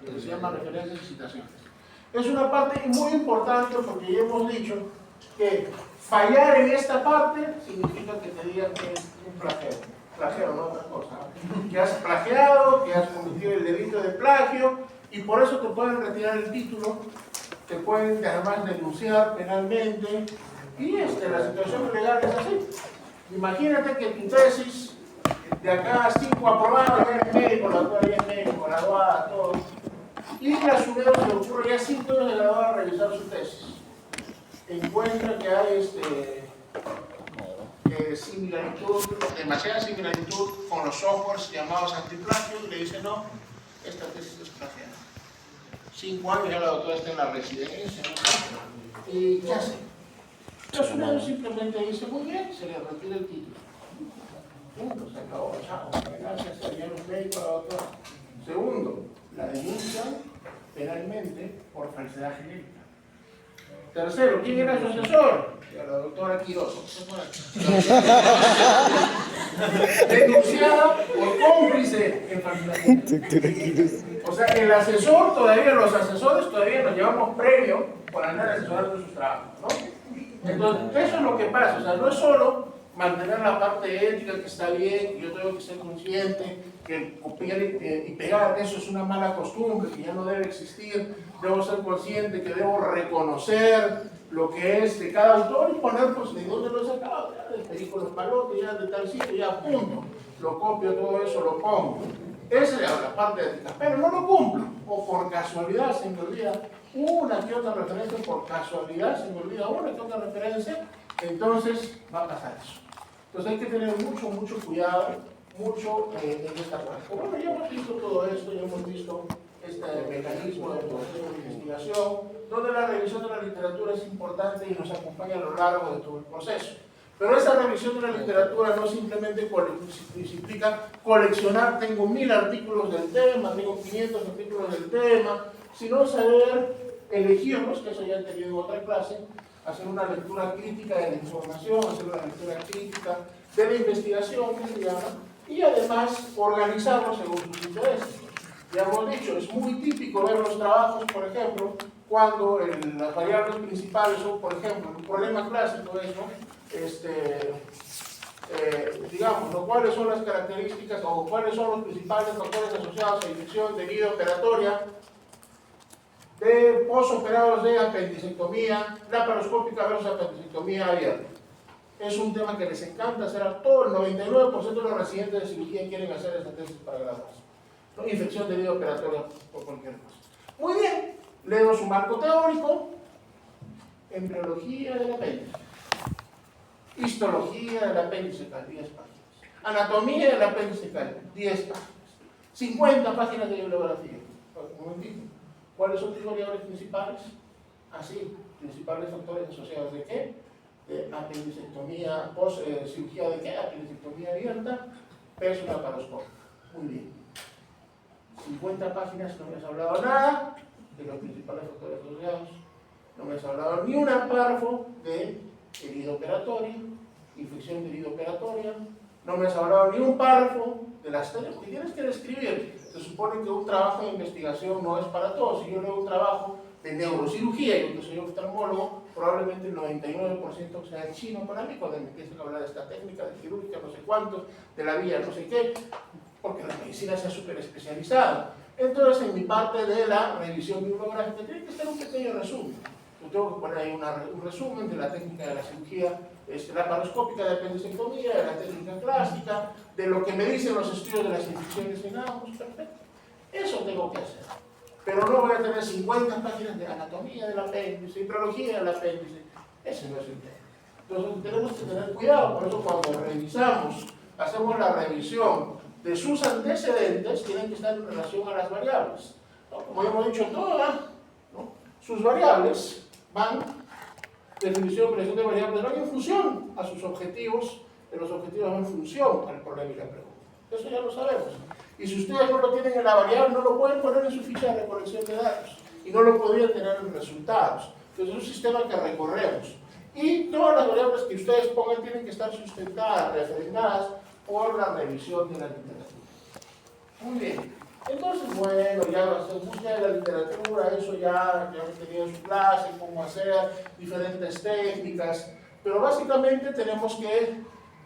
lo que se llama referencias y citaciones. Es una parte muy importante porque ya hemos dicho que fallar en esta parte significa que te digan que es un plagio, no otra cosa, que has plagiado, que has cometido el delito de plagio y por eso te pueden retirar el título, te pueden además denunciar penalmente y la situación legal es así. Imagínate que tu tesis de acá a 5 aprobados, ya eres médico, la doctora ya es médico, graduada, todo. Y la SUNEDO se le ocurre ya 5 años de graduada a revisar su tesis. Encuentra que hay similaritud, demasiada similaritud con los softwares llamados antiplagio y le dice no, esta tesis es plagiada. 5 años ya la doctora está en la residencia. ¿Y qué hace? La SUNEDO simplemente dice muy bien, se le retira el título. Punto, se acabó, chao. Gracias, señor médico, la doctora. Segundo, la denuncian penalmente por falsedad genérica. Tercero, ¿quién era su asesor? La doctora Quiroz. Denunciada por cómplice en falsedad genérica. O sea, el asesor todavía, los asesores todavía nos llevamos premio por andar asesorando sus trabajos, ¿no? Entonces, eso es lo que pasa. O sea, no es solo mantener la parte ética que está bien, que yo tengo que ser consciente, que copiar y pegar, eso es una mala costumbre, que ya no debe existir. Debo ser consciente que debo reconocer lo que es de cada autor y poner, pues, de dónde lo he sacado, ya del Perico Los Palotes, ya de tal sitio, ya punto. Lo copio, todo eso lo pongo. Esa es la parte ética, pero no lo cumplo, o por casualidad se me olvida una que otra referencia, por casualidad se me olvida una que otra referencia, entonces va a pasar eso. Entonces hay que tener mucho cuidado, mucho en esta parte. Bueno, ya hemos visto todo esto, ya hemos visto este mecanismo de proceso de investigación, donde la revisión de la literatura es importante y nos acompaña a lo largo de todo el proceso. Pero esa revisión de la literatura no simplemente implica coleccionar, tengo 1000 artículos del tema, tengo 500 artículos del tema, sino saber elegirlos, que eso ya he tenido en otra clase, hacer una lectura crítica de la información, hacer una lectura crítica de la investigación, que se llama, y además organizarlos según sus intereses. Ya hemos dicho, es muy típico ver los trabajos, por ejemplo, cuando las variables principales son, por ejemplo, un problema clásico es, ¿no? Digamos, ¿no? ¿Cuáles son las características o cuáles son los principales factores asociados a infección de herida operatoria de posoperados de apendicectomía laparoscópica versus apendicectomía abierta? Es un tema que les encanta hacer a todo el 99% de los residentes de cirugía quieren hacer esta tesis para graduarse, ¿no? Infección de herida operatoria por cualquier cosa. Muy bien, leo su marco teórico, embriología del apéndice, histología del apéndice, 10 páginas, anatomía del apéndice, 10 páginas, 50 páginas de bibliografía. Un momentito. ¿Cuáles son tus variables principales? Así, principales factores asociados de qué? De apendicectomía, cirugía de qué? Apendicectomía abierta, peso laparoscópico. Muy bien. 50 páginas, no me has hablado nada de los principales factores asociados. No me has hablado ni un párrafo de herida operatoria, infección de herida operatoria. No me has hablado ni un párrafo de las tareas, porque tienes que describir. Se supone que un trabajo de investigación no es para todos. Si yo leo un trabajo de neurocirugía y yo que soy oftalmólogo, probablemente el 99% sea chino para mí cuando me empiezan a hablar de esta técnica, de quirúrgica, no sé cuánto, de la vía no sé qué, porque la medicina se ha súper especializado. Entonces, en mi parte de la revisión bibliográfica, tiene que ser un pequeño resumen. Yo tengo que poner ahí un resumen de la técnica de la cirugía laparoscópica de apendicectomía, de la técnica clásica, de lo que me dicen los estudios de las infecciones en ambos, perfecto. Eso tengo que hacer. Pero no voy a tener 50 páginas de anatomía del apéndice, embriología del apéndice. Ese no es el tema. Entonces tenemos que tener cuidado, por eso cuando revisamos, hacemos la revisión de sus antecedentes, tienen que estar en relación a las variables, ¿no? Como ya hemos dicho todas, ¿no? Sus variables van, definición de variables, van en función a sus objetivos, de los objetivos van en función al problema y la pregunta. Eso ya lo sabemos. Y si ustedes no lo tienen en la variable, no lo pueden poner en su ficha de recolección de datos. Y no lo podrían tener en resultados. Entonces es un sistema que recorremos. Y todas las variables que ustedes pongan tienen que estar sustentadas, refrendadas por la revisión de la literatura. Muy bien. Entonces, bueno, ya se busca de la literatura, eso ya he tenido en su clase, cómo hacer, diferentes técnicas, pero básicamente tenemos que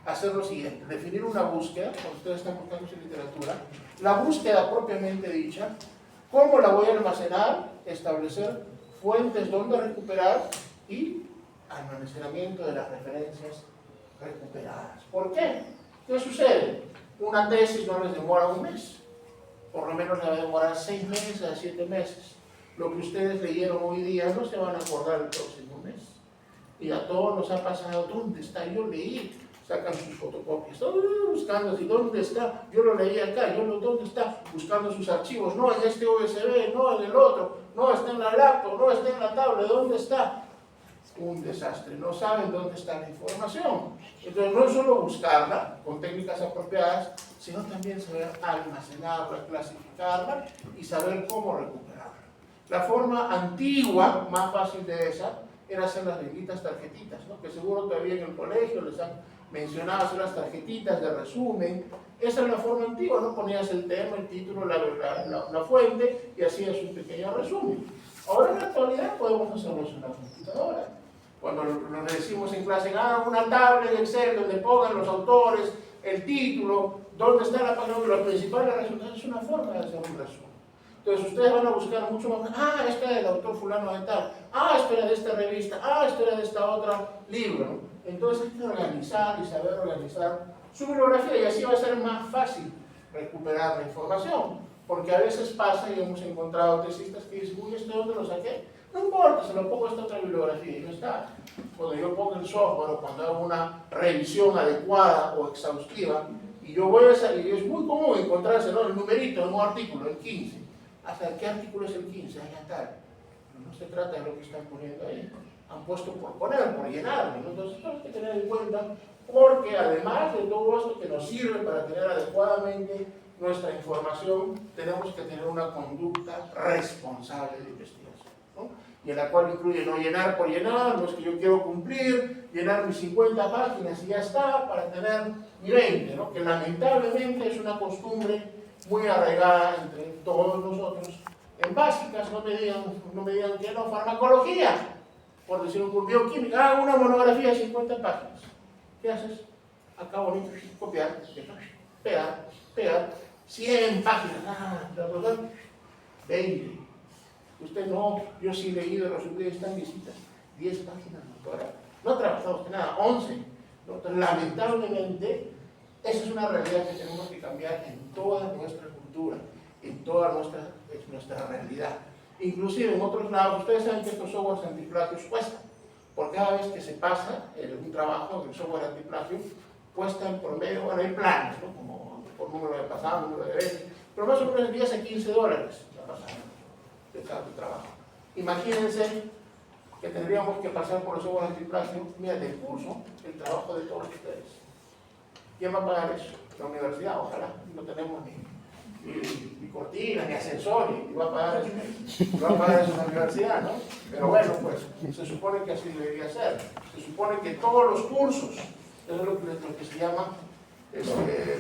hacer lo siguiente, definir una búsqueda, cuando ustedes están buscando su literatura, la búsqueda propiamente dicha, cómo la voy a almacenar, establecer fuentes donde recuperar y almacenamiento de las referencias recuperadas. ¿Por qué? ¿Qué sucede? Una tesis no les demora un mes, por lo menos le va a demorar 6 meses a 7 meses. Lo que ustedes leyeron hoy día no se van a acordar el próximo mes. Y a todos nos ha pasado, ¿dónde está? Yo leí, sacan sus fotocopias, buscando, ¿y dónde está? Yo lo leí acá, ¿dónde está? Buscando sus archivos, no, en este USB, no, en el otro, no, está en la laptop, no, está en la tablet, ¿dónde está? Un desastre, no saben dónde está la información. Entonces no es solo buscarla con técnicas apropiadas, sino también saber almacenarla, clasificarla y saber cómo recuperarla. La forma antigua, más fácil de esa, era hacer las benditas tarjetitas, ¿no? Que seguro todavía en el colegio les han mencionado hacer las tarjetitas de resumen. Esa es la forma antigua, ¿no? Ponías el tema, el título, la fuente y hacías un pequeño resumen. Ahora en la actualidad podemos hacerlo en la computadora. Cuando lo decimos en clase, una tabla en Excel donde pongan los autores, el título, dónde está la página, los principales resultados, es una forma de hacer un resumen. Entonces ustedes van a buscar mucho más, esta era del autor fulano de tal, esta era de esta revista, esta era de esta otra libro, ¿no? Entonces hay que organizar y saber organizar su bibliografía y así va a ser más fácil recuperar la información, porque a veces pasa y hemos encontrado tesistas que dicen, uy, ¿este dónde lo saqué? No importa, se lo pongo a esta otra bibliografía y no está. Cuando yo pongo el software o cuando hago una revisión adecuada o exhaustiva, y yo voy a salir, y es muy común encontrarse, ¿no? El numerito en un artículo, el 15. ¿Hasta qué artículo es el 15? Ahí está. Pero no se trata de lo que están poniendo ahí. Han puesto por poner, por llenarlo, ¿no? Entonces, esto hay que tener en cuenta, porque además de todo esto que nos sirve para tener adecuadamente nuestra información, tenemos que tener una conducta responsable de investigación, ¿no? Y en la cual incluye no llenar por llenar, no es que yo quiero cumplir, llenar mis 50 páginas y ya está, para tener mi 20, ¿no? Que lamentablemente es una costumbre muy arraigada entre todos nosotros. En básicas, no me digan que no, farmacología, por decir un bioquímica, una monografía de 50 páginas. ¿Qué haces? Acá bonito, copiar, pegar, 100 páginas, la verdad, 20. Usted no, yo sí he leído, los ustedes están visitas, 10 páginas, doctora. No ha trabajado usted nada, 11. Entonces, lamentablemente, esa es una realidad que tenemos que cambiar en toda nuestra cultura, en toda nuestra realidad. Inclusive en otros lados, ustedes saben que estos softwares antiplagios cuestan. Por cada vez que se pasa un trabajo del software antiplagio, cuesta en promedio, bueno, hay planes, ¿no? Como por número de pasadas, número de veces, pero más o menos de 10 a 15 dólares la pasada de tanto trabajo. Imagínense que tendríamos que pasar por el software antiplagio, mira, del curso, el trabajo de todos ustedes. ¿Quién va a pagar eso? La universidad, ojalá. No tenemos ni cortina, ni ascensor, ni va a pagar eso la universidad, ¿no? Pero bueno, pues se supone que así debería ser. Se supone que todos los cursos, eso es lo que se llama,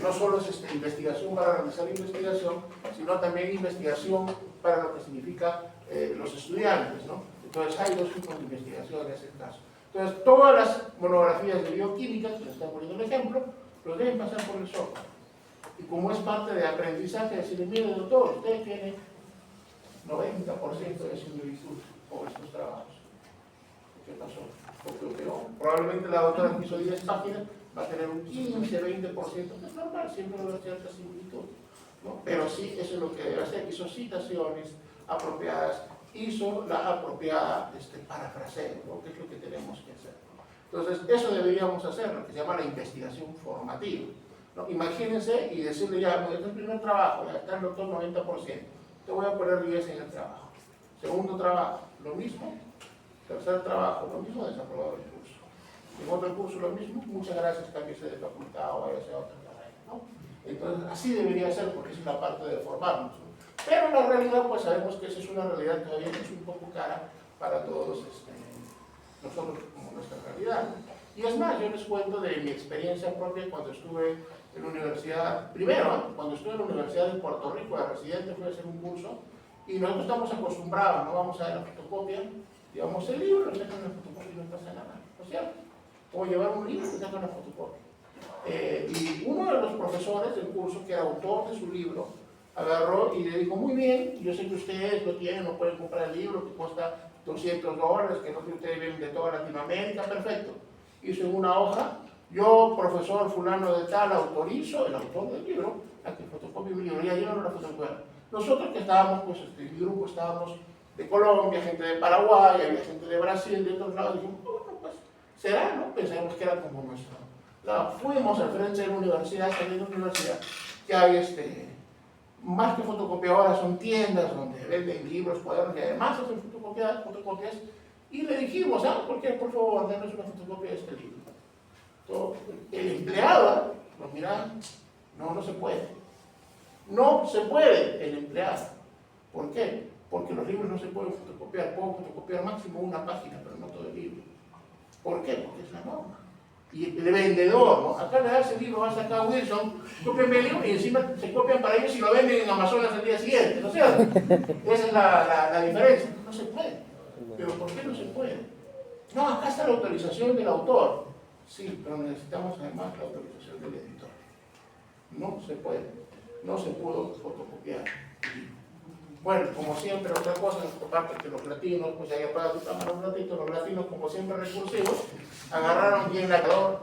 no solo es investigación para realizar investigación, sino también investigación para lo que significa los estudiantes, ¿no? Entonces hay dos tipos de investigación en ese caso. Entonces todas las monografías de bioquímica, que les estoy poniendo un ejemplo, los deben pasar por el software. Y como es parte de aprendizaje, decirle, mire doctor, usted tiene 90% de similitud con estos trabajos. ¿Qué pasó? Porque probablemente la doctora que hizo 10 páginas va a tener un 15-20%, es normal, siempre va a haber cierta similitud, ¿no? Pero sí, eso es lo que debe hacer, hizo citaciones apropiadas, hizo la apropiada parafraseo, ¿no? Que es lo que tenemos que hacer, ¿no? Entonces, eso deberíamos hacer, lo que se llama la investigación formativa, ¿no? Imagínense y decirle ya, este es el primer trabajo, ya está el doctor 90%, te voy a poner 10 en el trabajo. Segundo trabajo, lo mismo. Tercer trabajo, lo mismo, desaprobado el curso. En otro curso, lo mismo, muchas gracias, cámbiese de facultad o váyase a otra carrera, ¿no? Entonces, así debería ser, porque es la parte de formarnos, ¿no? Pero en la realidad, pues sabemos que esa es una realidad todavía que es un poco cara para todos nosotros como nuestra realidad, ¿no? Y es más, yo les cuento de mi experiencia propia cuando estuve en la universidad, primero, cuando estuve en la Universidad de Puerto Rico, de residente, fui a hacer un curso, y nosotros estamos acostumbrados, no vamos a ver la fotocopia, llevamos el libro, le sacan la fotocopia y no pasa nada, ¿no es cierto? O llevar un libro y le sacan la fotocopia. Y uno de los profesores del curso, que era autor de su libro, agarró y le dijo, muy bien, yo sé que ustedes lo tienen, no pueden comprar el libro, que cuesta $200, que no que ustedes vienen de toda Latinoamérica, perfecto. Hizo en una hoja, yo, profesor fulano de tal, autorizo, el autor del libro, a que fotocopie mi libro, ya yo no la fotocopia. Nosotros que estábamos, pues mi grupo estábamos de Colombia, gente de Paraguay, había gente de Brasil, de otros lados, dijimos, bueno, pues será, ¿no? Pensamos que era como nuestro. Fuimos al frente de la universidad, saliendo de la universidad, que hay más que fotocopiadoras, son tiendas donde venden libros, cuadernos, y además hacen fotocopias, y le dijimos, ¿por qué? Por favor, denos una fotocopia de este libro. Entonces, el empleado nos miraba, no se puede. No se puede el empleado. ¿Por qué? Porque los libros no se pueden fotocopiar, puedo fotocopiar máximo una página, pero no todo el libro. ¿Por qué? Porque es la norma. Y el vendedor, ¿no? Acá le das el libro, vas acá a Wilson, cópiame el libro y encima se copian para ellos y lo venden en Amazonas el día siguiente, ¿no es cierto? Esa es la diferencia. No se puede. ¿Pero por qué no se puede? No, acá está la autorización del autor. Sí, pero necesitamos además la autorización del editor. No se puede. No se pudo fotocopiar. Bueno, como siempre, otra cosa, aparte que los latinos, pues ahí apaga tu cámara un ratito, los latinos, como siempre recursivos, agarraron bien el actor,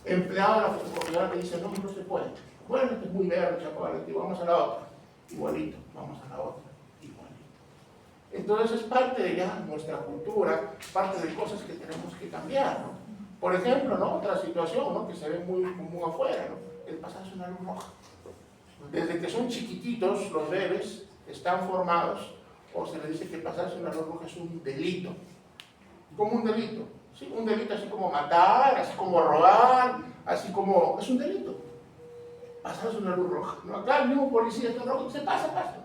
empleado de la fotocopiadora, le dice, no se puede. Bueno, es muy verde, vamos a la otra. Igualito, vamos a la otra. Igualito. Entonces es parte de ya nuestra cultura, parte de cosas que tenemos que cambiar, ¿no? Por ejemplo, ¿no? Otra situación, ¿no? Que se ve muy común afuera, ¿no? El pasarse una luz roja. Desde que son chiquititos, los bebés están formados, o se les dice que pasarse una luz roja es un delito. ¿Cómo un delito? Sí, un delito así como matar, así como robar, así como... es un delito. Pasarse una luz roja. ¿No? Acá el mismo policía está rojo, se pasa.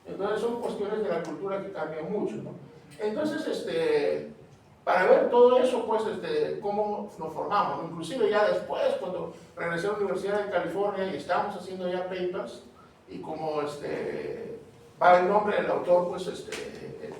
Entonces son cuestiones de la cultura que cambian mucho, ¿no? Entonces, para ver todo eso, pues, cómo nos formamos, ¿no? Inclusive ya después, cuando regresé a la Universidad de California y estábamos haciendo ya papers, y como va el nombre del autor, pues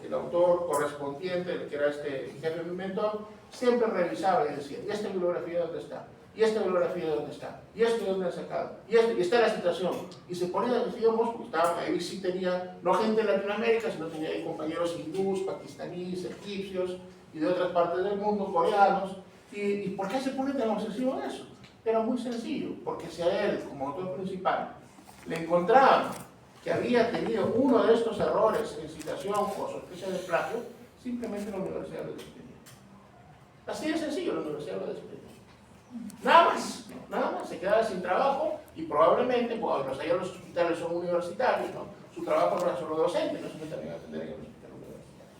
el autor correspondiente, el que era jefe de mi mentor, siempre revisaba y decía, ¿y esta bibliografía dónde está? ¿Y esta bibliografía dónde está? ¿Y esto de dónde ha sacado? ¿Y está la citación? Y se ponía, decíamos, pues ahí sí tenía, no gente de Latinoamérica, sino tenía ahí compañeros hindús, pakistaníes, egipcios, y de otras partes del mundo, coreanos. ¿Y por qué se pone tan obsesivo en eso? Era muy sencillo, porque si a él, como autor principal, le encontraban que había tenido uno de estos errores en citación o sospecha de plagio, simplemente la universidad lo despedía. Así de sencillo, la universidad lo despedía. Nada más, se quedaba sin trabajo y probablemente, pues allá los hospitales son universitarios, ¿no? Su trabajo no era solo docente, no se también atender en el hospital universitario.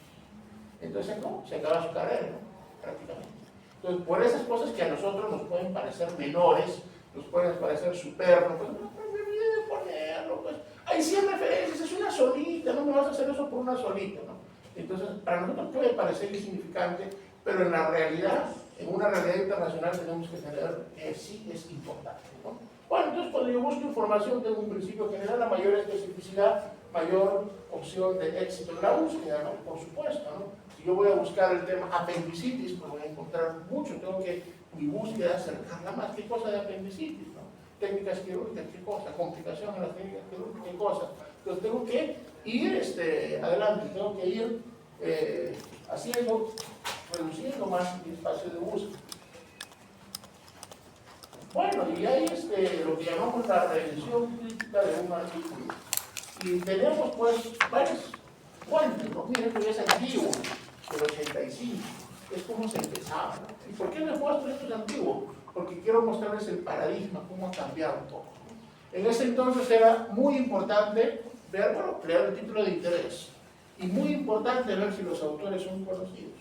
Entonces, no, se acaba su carrera, ¿no? Prácticamente. Entonces, por esas cosas que a nosotros nos pueden parecer menores, nos pueden parecer superfluos, pues no me olvidé de ponerlo, pues hay 100 referencias, es una solita, no me vas a hacer eso por una solita, ¿no? Entonces, para nosotros puede parecer insignificante, pero en la realidad, en una realidad internacional tenemos que tener que sí es importante, ¿no? Bueno, entonces cuando yo busco información tengo un principio general, a mayor especificidad, mayor opción de éxito en la búsqueda, ¿no? Por supuesto, ¿no? Si yo voy a buscar el tema apendicitis, pues voy a encontrar mucho, tengo que mi búsqueda acercarla más. ¿Qué cosa de apendicitis, no? Técnicas quirúrgicas, ¿qué cosa? Complicación en las técnicas quirúrgicas, ¿qué cosa? Entonces tengo que ir adelante, tengo que ir reduciendo más mi espacio de búsqueda. Bueno, y hay lo que llamamos la revisión crítica de un artículo. Y tenemos pues varias fuentes, ¿no? Miren que es antiguo, del 85, es como se empezaba, ¿no? ¿Y por qué les muestro esto es antiguo? Porque quiero mostrarles el paradigma, cómo ha cambiado un poco, ¿no? En ese entonces era muy importante ver, crear el título de interés, y muy importante ver si los autores son conocidos.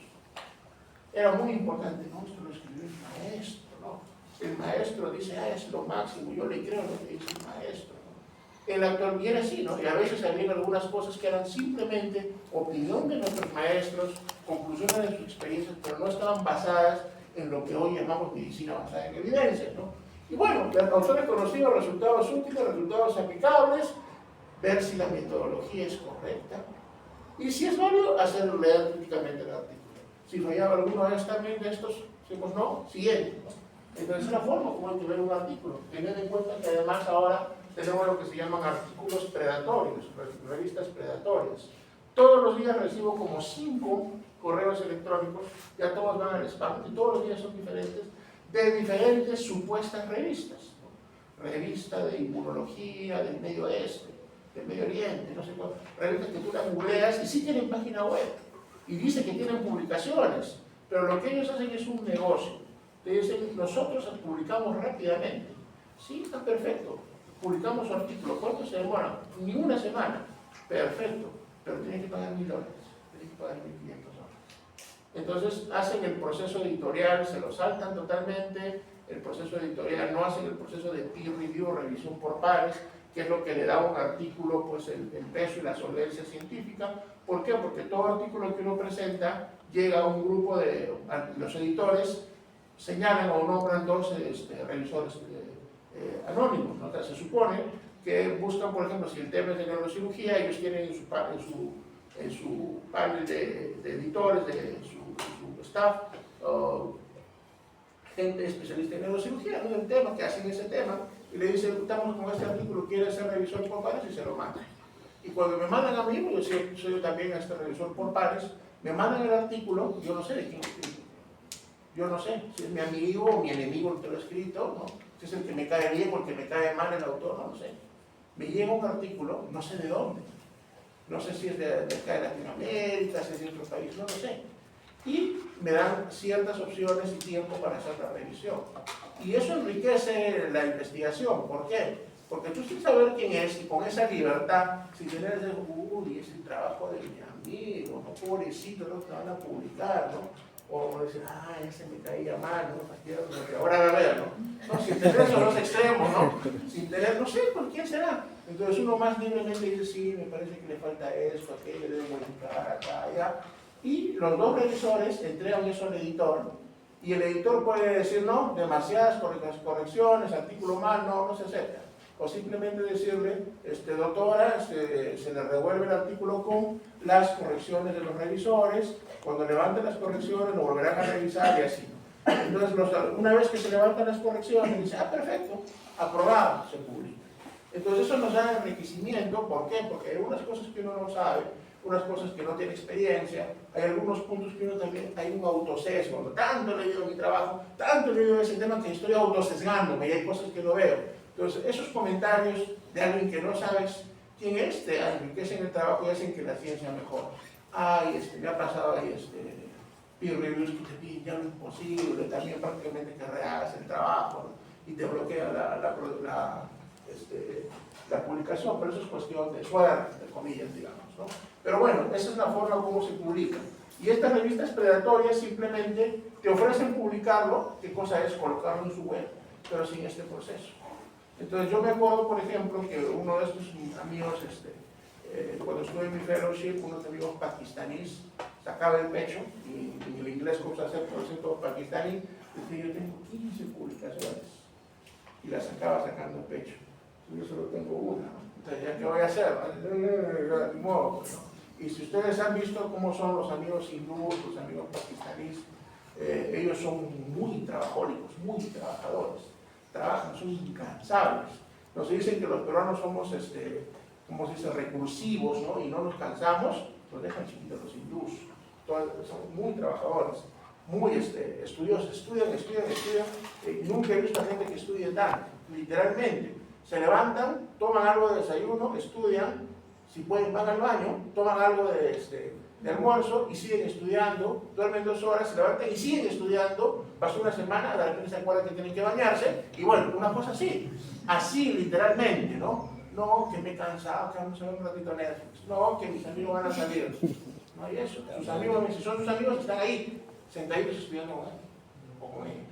Era muy importante, no, esto lo escribió el maestro, ¿no? El maestro dice, es lo máximo, yo le creo lo que dice el maestro, ¿no? El autor viene así, ¿no? Y a veces habían algunas cosas que eran simplemente opinión de nuestros maestros, conclusiones de sus experiencias, pero no estaban basadas en lo que hoy llamamos medicina basada en evidencias, ¿no? Y bueno, autores conocidos, resultados útiles, resultados aplicables, ver si la metodología es correcta. Y si es válido, hacer leer críticamente el artículo. Si fallaba alguno de estos, decimos no, siguiente, ¿no? Entonces es la forma como hay que ver un artículo. Tener en cuenta que además ahora tenemos lo que se llaman artículos predatorios, revistas predatorias. Todos los días recibo como 5 correos electrónicos, ya todos van al spam, y todos los días son diferentes, de diferentes supuestas revistas, ¿no? Revista de inmunología, del Medio Oeste, del Medio Oriente, no sé cuál, revistas que tú las googleas y sí tienen página web, y dice que tienen publicaciones, pero lo que ellos hacen es un negocio. Te dicen, nosotros publicamos rápidamente. Sí, está perfecto. Publicamos su artículo. ¿Cuánto se demora? Ni una semana. Perfecto. Pero tienen que pagar $1.000. Tienen que pagar $1.500. Entonces hacen el proceso editorial, se lo saltan totalmente. El proceso editorial, no hacen el proceso de peer review, revisión por pares, que es lo que le da a un artículo pues el peso y la solvencia científica. ¿Por qué? Porque todo artículo que uno presenta llega a un grupo de los editores, señalan o nombran 2 revisores anónimos, ¿no? O sea, se supone que buscan, por ejemplo, si el tema es de neurocirugía, ellos tienen en su panel de editores, de su staff, gente especialista en neurocirugía, ¿no? Del tema, que hacen ese tema, y le dicen, estamos con este artículo, ¿quiere ser revisor por pares? Y se lo mandan. Y cuando me mandan a mí, yo soy también revisor por pares, me mandan el artículo, yo no sé de quién escrito. Yo no sé si es mi amigo o mi enemigo el que lo ha escrito, ¿no? Si es el que me cae bien o el que me cae mal el autor, no lo sé. Me llega un artículo, no sé de dónde. No sé si es de acá de Latinoamérica, si es de otro país, no lo sé. Y me dan ciertas opciones y tiempo para hacer la revisión. Y eso enriquece la investigación. ¿Por qué? Porque tú sin saber quién es y con esa libertad, si tienes de, uy, es el trabajo de mi amigo, no, pobrecito, no te van a publicar, ¿no? O decir, ah, ese me caía mal, ¿no? Ahora a ver, ¿no? No, sin tener esos 2 extremos, ¿no? Sin tener, no sé, ¿por quién será? Entonces uno más libremente dice, sí, me parece que le falta esto, aquello, debe modificar acá, allá. Y los 2 revisores entregan eso al editor, y el editor puede decir, no, demasiadas correcciones, artículo mal, no se acepta. O simplemente decirle, doctora, se le revuelve el artículo con las correcciones de los revisores, cuando levanten las correcciones lo volverán a revisar y así. Entonces, una vez que se levantan las correcciones, dice, ah, perfecto, aprobado, se publica. Entonces eso nos da enriquecimiento, ¿por qué? Porque hay unas cosas que uno no sabe, unas cosas que no tiene experiencia, hay algunos puntos que uno también, hay un autosesgo, ¿no? Tanto he leído mi trabajo, tanto he leído ese tema que estoy autosesgándome y hay cosas que no veo. Entonces, esos comentarios de alguien que no sabes quién es, te enriquecen el trabajo y hacen que la ciencia mejore. Ay, me ha pasado ahí, peer reviews que te piden ya lo imposible, también prácticamente que rehagas el trabajo, ¿no? Y te bloquea la publicación, pero eso es cuestión de suerte, de comillas, digamos, ¿no? Pero bueno, esa es la forma como se publica. Y estas revistas predatorias simplemente te ofrecen publicarlo, ¿qué cosa es? Colocarlo en su web, pero sin este proceso. Entonces yo me acuerdo, por ejemplo, que uno de estos amigos, cuando estuve en mi fellowship, unos amigos pakistaníes sacaba el pecho, y en el inglés como se hace por acento pakistaní, decía, yo tengo 15 publicaciones, y las sacaba sacando el pecho. Yo solo tengo una, ¿no? Entonces, ¿ya qué voy a hacer? De modo, ¿no? Y si ustedes han visto cómo son los amigos hindúes, los amigos pakistaníes, ellos son muy trabajólicos, muy trabajadores. Trabajan, son incansables. Nos dicen que los peruanos somos, como se dice, recursivos, ¿no? Y no nos cansamos, nos dejan chiquitos los hindús. Son muy trabajadores, muy estudiosos, estudian. Nunca he visto a gente que estudie tanto, literalmente. Se levantan, toman algo de desayuno, estudian, si pueden van al baño, toman algo de almuerzo y siguen estudiando, duermen 2 horas, se levantan y siguen estudiando, pasó una semana, de repente se acuerdan que tienen que bañarse, y bueno, una cosa así literalmente, ¿no? No, que me he cansado, que vamos a ver un ratito Netflix, no, que mis amigos van a salir, no hay eso, sus amigos, si son sus amigos, están ahí, sentaditos estudiando con él, o con ella.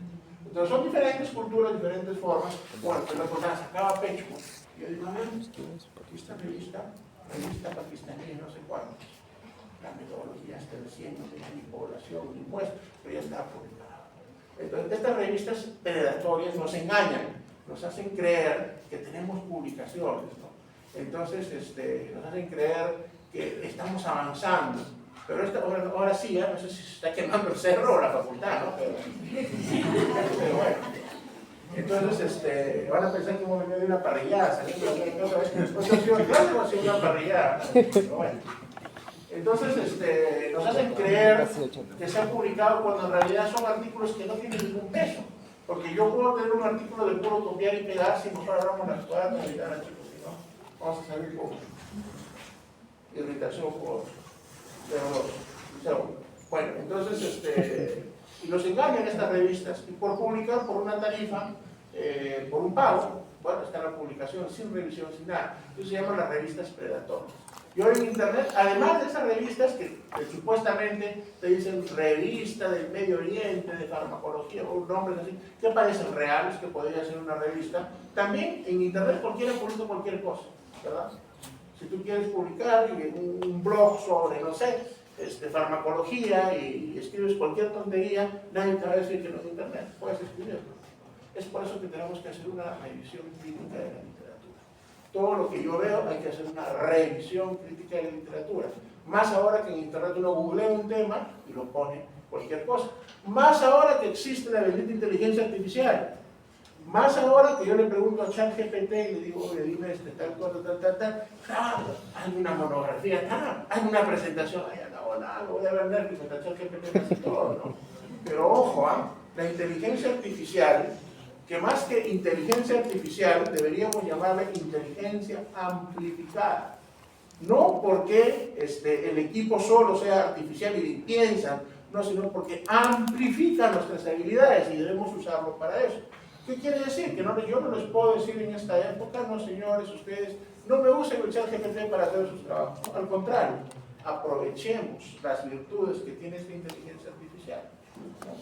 Entonces son diferentes culturas, diferentes formas, bueno, pero la cosa sacaba pecho, y yo digo, a ver, esta revista pakistaní, no sé cuándo. La metodología está recién, no tenía ni población ni muestra, pero ya está publicada. Entonces, estas revistas predatorias nos engañan, nos hacen creer que tenemos publicaciones, ¿no? Entonces nos hacen creer que estamos avanzando. Pero ahora sí, no sé si se está quemando el cerro o la facultad, ¿no? Pero bueno. Entonces, van a pensar que hemos venido de una parrillada, saliendo de otra vez que después ha sido clase o ha sido una parrillada. Pero bueno. Entonces, nos hacen creer que se han publicado cuando en realidad son artículos que no tienen ningún peso. Porque yo puedo tener un artículo de puro copiar y pegar si mejor abramos las cuadras y tal, chicos, si no, vamos a salir con irritación por CO2. Bueno, entonces, y los engañan estas revistas, y por publicar por una tarifa, por un pago, bueno, está la publicación sin revisión, sin nada. Eso se llaman las revistas predatorias. Y hoy en internet, además de esas revistas que supuestamente te dicen revista del Medio Oriente, de farmacología, o nombres así, que parecen reales, que podría ser una revista, también en internet cualquiera publica cualquier cosa, ¿verdad? Si tú quieres publicar un blog sobre, no sé, farmacología y escribes cualquier tontería, nadie te va a decir que no es internet, puedes escribirlo. Es por eso que tenemos que hacer una revisión crítica de la literatura. Todo lo que yo veo hay que hacer una revisión crítica de la literatura. Más ahora que en internet uno googlea un tema y lo pone cualquier cosa. Más ahora que existe la bendita inteligencia artificial. Más ahora que yo le pregunto a ChatGPT y le digo, oye, dime tal cosa, tal. Hay una monografía, hay una presentación, no voy a vender, que me está ChatGPT casi todo, ¿no? Pero ojo, la inteligencia artificial, que más que inteligencia artificial, deberíamos llamarla inteligencia amplificada. No porque el equipo solo sea artificial y piensan, no, sino porque amplifica nuestras habilidades y debemos usarlo para eso. ¿Qué quiere decir? Que yo no les puedo decir en esta época, no señores, ustedes no me usen el ChatGPT para hacer sus trabajos. No, al contrario, aprovechemos las virtudes que tiene esta inteligencia artificial.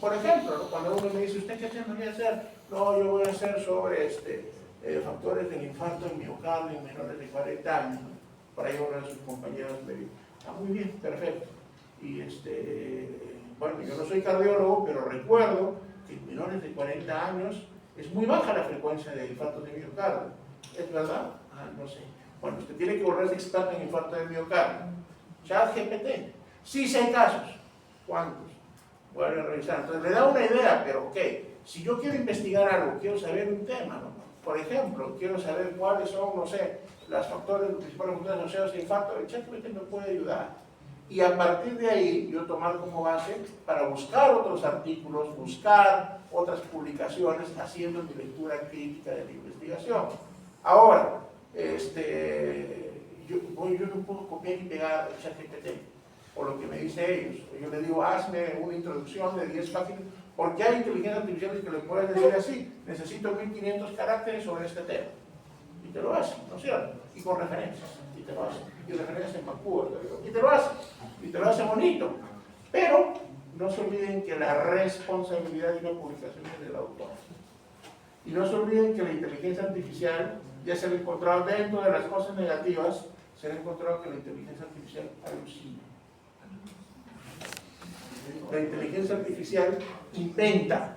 Por ejemplo, ¿no? Cuando uno me dice, ¿usted qué tendría que hacer? No, yo voy a hacer sobre factores del infarto en miocardio en menores de 40 años. Por ahí uno de sus compañeros me dijo, muy bien, perfecto. Y bueno, yo no soy cardiólogo, pero recuerdo que en menores de 40 años es muy baja la frecuencia de infartos de miocardio. ¿Es verdad? No sé. Bueno, usted tiene que volverse experto en infarto de miocardio. ChatGPT. Sí, sí hay casos. ¿Cuántos? Voy a revisar. Entonces le da una idea, pero ok, si yo quiero investigar algo, quiero saber un tema, ¿no? Por ejemplo, quiero saber cuáles son, no sé, los principales factores asociados a infarto, el ChatGPT me puede ayudar. Y a partir de ahí, yo tomar como base para buscar otros artículos, buscar otras publicaciones, haciendo mi lectura crítica de la investigación. Ahora, yo no puedo copiar y pegar el ChatGPT, por lo que me dice ellos. Yo le digo, hazme una introducción de 10 páginas, porque hay inteligencias artificiales que le pueden decir así, necesito 1500 caracteres sobre este tema. Y te lo hacen, ¿no es cierto? Y con referencias, y te lo hacen. Y referencias en Vancouver, y te lo hacen. Y te lo hace bonito. Pero no se olviden que la responsabilidad de una publicación es del autor. Y no se olviden que la inteligencia artificial ya se ha encontrado dentro de las cosas negativas, se ha encontrado que la inteligencia artificial alucina. La inteligencia artificial inventa.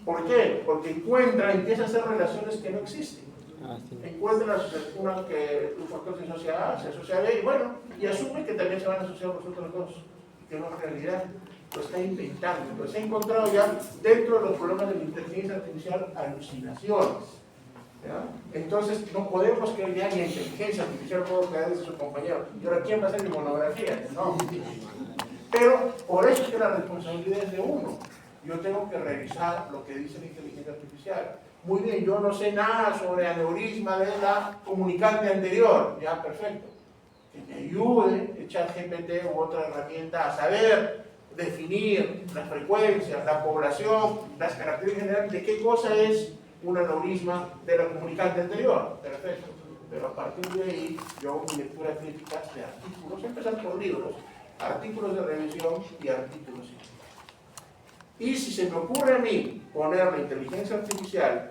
¿Por qué? Porque empieza a hacer relaciones que no existen. Encuentra una que un factor se asocia A, se asocia a B, y bueno, y asume que también se van a asociar los otros dos, y que no es realidad, lo está inventando. Entonces se ha encontrado ya dentro de los problemas de la inteligencia artificial alucinaciones. ¿Ya? Entonces no podemos creer ya ni inteligencia artificial puedo crear desde su compañero. ¿Y ahora quién va a hacer mi monografía? No. Pero por eso es que la responsabilidad es de uno. Yo tengo que revisar lo que dice la inteligencia artificial. Muy bien, yo no sé nada sobre aneurisma de la comunicante anterior. Ya, perfecto. Que me ayude el ChatGPT u otra herramienta a saber definir las frecuencias, la población, las características generales de qué cosa es un aneurisma de la comunicante anterior. Perfecto. Pero a partir de ahí, yo hago mi lectura crítica de artículos, empezar por libros, artículos de revisión y artículos científicos. Y si se me ocurre a mí poner la inteligencia artificial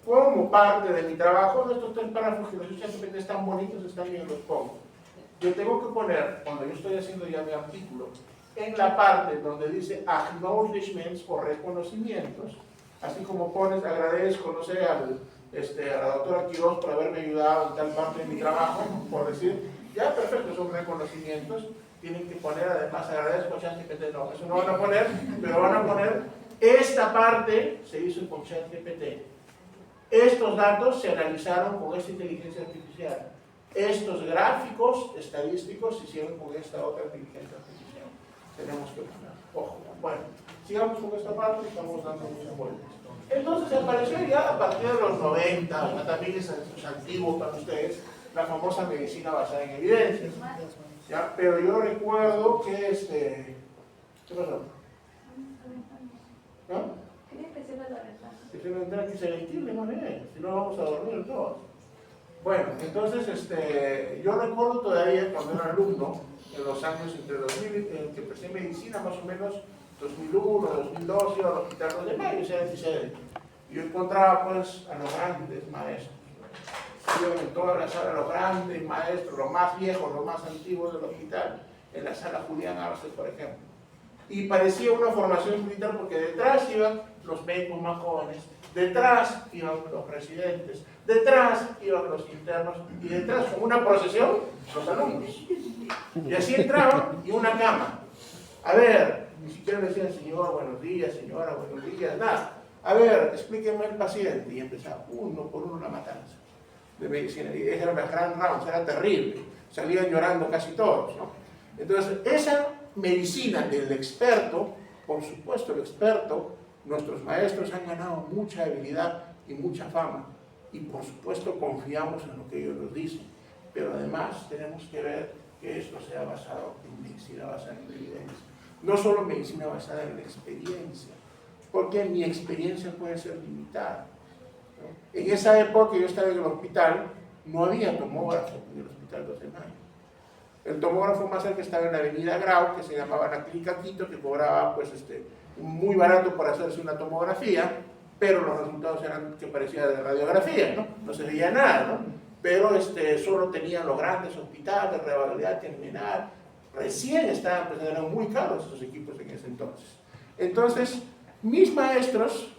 como parte de mi trabajo, estos 3 párrafos que los ChatGPT están bonitos, están bien, los pongo. Yo tengo que poner, cuando yo estoy haciendo ya mi artículo, en la parte donde dice acknowledgements o reconocimientos, así como pones agradezco, no sé, a la doctora Quiroz por haberme ayudado en tal parte de mi trabajo, por decir, ya perfecto, son reconocimientos, tienen que poner además, agradezco a ChatGPT, no, eso no van a poner, pero van a poner, esta parte se hizo con ChatGPT. Estos datos se analizaron con esta inteligencia artificial. Estos gráficos estadísticos se hicieron con esta otra inteligencia artificial. Tenemos que poner, ojo, bueno, sigamos con esta parte y estamos dando muchas vueltas. Entonces apareció ya a partir de los 90, ya también es antiguo para ustedes, la famosa medicina basada en evidencias. ¿Ya? Pero yo recuerdo que ¿qué pasó? ¿No? Que se lo tendrá que sentirle más bien, si no vamos a dormir todos. Bueno, entonces yo recuerdo todavía cuando era alumno, en los años entre 2000, en que empecé medicina, más o menos 2001, 2002, iba al hospital de Mayo, y yo encontraba pues a los grandes maestros. Iban en toda la sala los grandes maestros, los más viejos, los más antiguos del hospital, en la sala Julián Arce, por ejemplo. Y parecía una formación militar porque detrás iban los médicos más jóvenes, detrás iban los residentes, detrás iban los internos y detrás, como una procesión, los alumnos. Y así entraban y una cama. A ver, ni siquiera le decían, señor, buenos días, señora, buenos días, nada. A ver, explíqueme el paciente. Y empezaba uno por uno la matanza de medicina. Y eran las grand rounds, era terrible. Salían llorando casi todos, ¿no? Entonces, esa medicina del experto, por supuesto, el experto, nuestros maestros han ganado mucha habilidad y mucha fama. Y por supuesto, confiamos en lo que ellos nos dicen. Pero además, tenemos que ver que esto sea basado en medicina basada en evidencia. No solo medicina basada en la experiencia, porque mi experiencia puede ser limitada, ¿no? En esa época yo estaba en el hospital, no había tomógrafo en el hospital 12 de Mayo. El tomógrafo más cerca estaba en la avenida Grau, que se llamaba la Clínica Quito, que cobraba pues, muy barato para hacerse una tomografía, pero los resultados eran que parecía de radiografía, ¿no? No se veía nada, ¿no? Pero solo tenían los grandes hospitales, Revalidad, Terminal, recién estaban, pues eran muy caros esos equipos en ese entonces. Entonces, mis maestros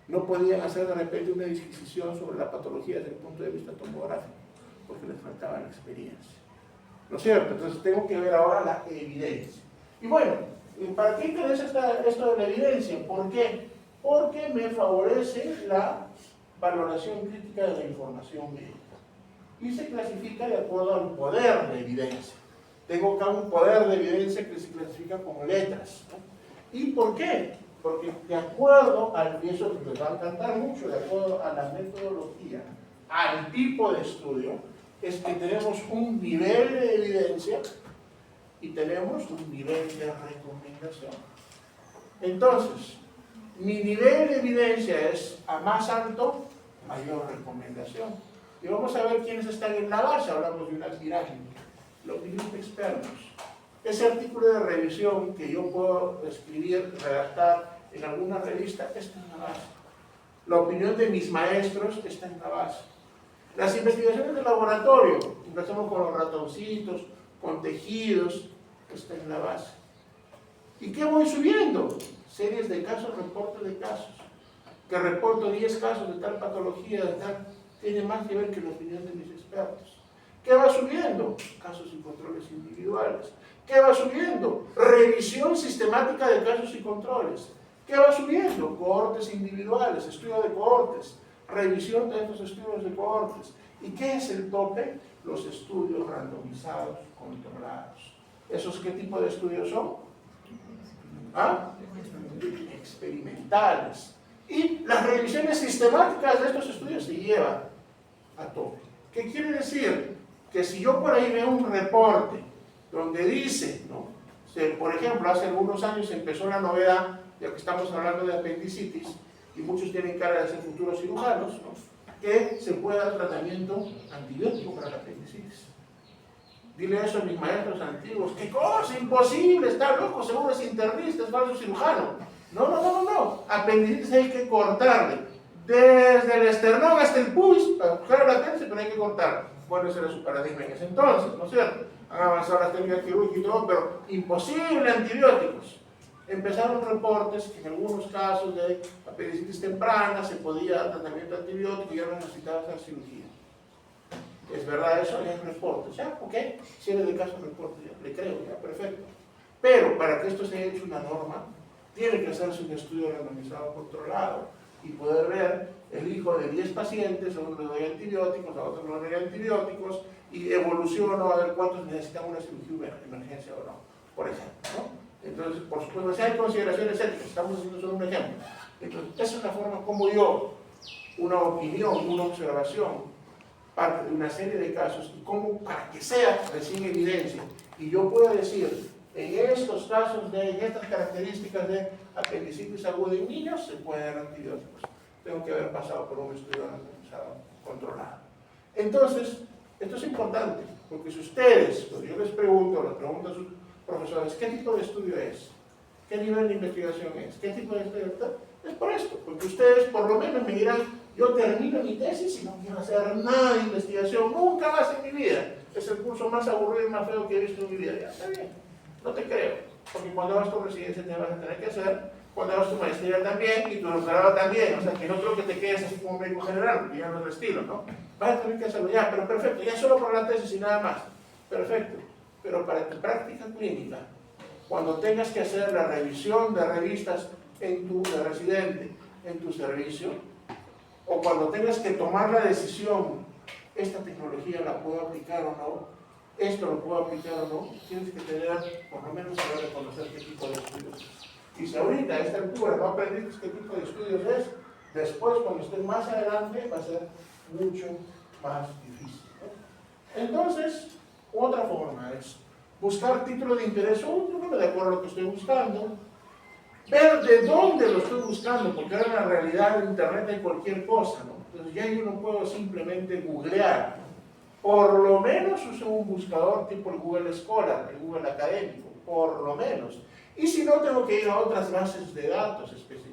no podían hacer de repente una disquisición sobre la patología desde el punto de vista tomográfico, porque les faltaba la experiencia. ¿No es cierto? Entonces tengo que ver ahora la evidencia. Y bueno, ¿para qué interesa esto de la evidencia? ¿Por qué? Porque me favorece la valoración crítica de la información médica. Y se clasifica de acuerdo al poder de evidencia. Tengo acá un poder de evidencia que se clasifica como letras, ¿no? ¿Y por qué? Porque de acuerdo al, y eso les va a encantar mucho, de acuerdo a la metodología, al tipo de estudio, es que tenemos un nivel de evidencia y tenemos un nivel de recomendación. Entonces, mi nivel de evidencia es a más alto, mayor recomendación. Y vamos a ver quiénes están en la base, hablamos de una pirámide. La opinión de expertos. Ese artículo de revisión que yo puedo escribir, redactar en alguna revista, está en la base. La opinión de mis maestros está en la base. Las investigaciones de laboratorio, empezamos con los ratoncitos, con tejidos, está en la base. ¿Y qué voy subiendo? Series de casos, reportes de casos. Que reporto 10 casos de tal patología, de tal, tiene más que ver que la opinión de mis expertos. ¿Qué va subiendo? Casos y controles individuales. ¿Qué va subiendo? Revisión sistemática de casos y controles. ¿Qué va subiendo? Cohortes individuales, estudio de cohortes, revisión de estos estudios de cohortes. ¿Y qué es el tope? Los estudios randomizados controlados. ¿Esos qué tipo de estudios son? ¿Ah? Experimentales. Y las revisiones sistemáticas de estos estudios se llevan a tope. ¿Qué quiere decir? Que si yo por ahí veo un reporte donde dice, ¿no? Por ejemplo, hace algunos años empezó la novedad, ya que estamos hablando de apendicitis, y muchos tienen cara de ser futuros cirujanos, ¿no? Que se puede dar tratamiento antibiótico para la apendicitis. Dile eso a mis maestros antiguos. ¡Qué cosa! ¡Imposible! Está loco, seguro es internista, es falso cirujano. No. Apendicitis hay que cortarle. Desde el esternón hasta el pubis, para buscar la apéndice, pero hay que cortar. Bueno, ese era su paradigma en ese entonces, ¿no es cierto? Han avanzado las técnicas quirúrgicas y todo, pero imposible antibióticos. Empezaron reportes que en algunos casos de apendicitis temprana se podía dar tratamiento antibiótico y ya no necesitaba hacer cirugía. ¿Es verdad eso? Ya hay reportes. Ya, ok, si eres de caso reporte, ya le creo, ya, perfecto. Pero para que esto sea hecho una norma, tiene que hacerse un estudio randomizado controlado y poder ver el hijo de 10 pacientes, a uno le doy antibióticos, a otro no le doy antibióticos, y evoluciono a ver cuántos necesitan una cirugía de emergencia o no, por ejemplo, ¿no? Entonces, por supuesto, si hay consideraciones éticas, estamos haciendo solo un ejemplo. Entonces, esa es la forma como yo, una opinión, una observación, parte de una serie de casos, y como para que sea recién evidencia, y yo pueda decir, en estos casos, en estas características de apendicitis aguda en niños, se pueden dar antibióticos. Tengo que haber pasado por un estudio randomizado controlado. Entonces, esto es importante, porque si ustedes, cuando yo les pregunto a sus profesores, ¿qué tipo de estudio es? ¿Qué nivel de investigación es? ¿Qué tipo de estudio es? Es por esto, porque ustedes por lo menos me dirán, yo termino mi tesis y no quiero hacer nada de investigación, nunca más en mi vida. Es el curso más aburrido y más feo que he visto en mi vida. Ya está bien, no te creo, porque cuando hagas tu residencia te vas a tener que hacer, cuando hagas tu maestría también y tu doctorado también, o sea que no creo que te quedes así como médico general, porque ya no es el estilo, ¿no? Vas a tener que hacerlo ya, pero perfecto, ya solo por la tesis y nada más, perfecto. Pero para tu práctica clínica, cuando tengas que hacer la revisión de revistas de residente en tu servicio, o cuando tengas que tomar la decisión, esta tecnología la puedo aplicar o no, esto lo puedo aplicar o no, tienes que tener, por lo menos, saber reconocer qué tipo de estudios es. Y si ahorita a esta altura no aprendiste qué tipo de estudios es, después cuando estés más adelante va a ser mucho más difícil, ¿no? Entonces, otra forma es buscar título de interés útil, de acuerdo a lo que estoy buscando, ver de dónde lo estoy buscando, porque ahora en la realidad en internet hay cualquier cosa, ¿no? Entonces ya yo no puedo simplemente googlear, ¿no? Por lo menos uso un buscador tipo el Google Scholar, el Google Académico, por lo menos. Y si no, tengo que ir a otras bases de datos específicas.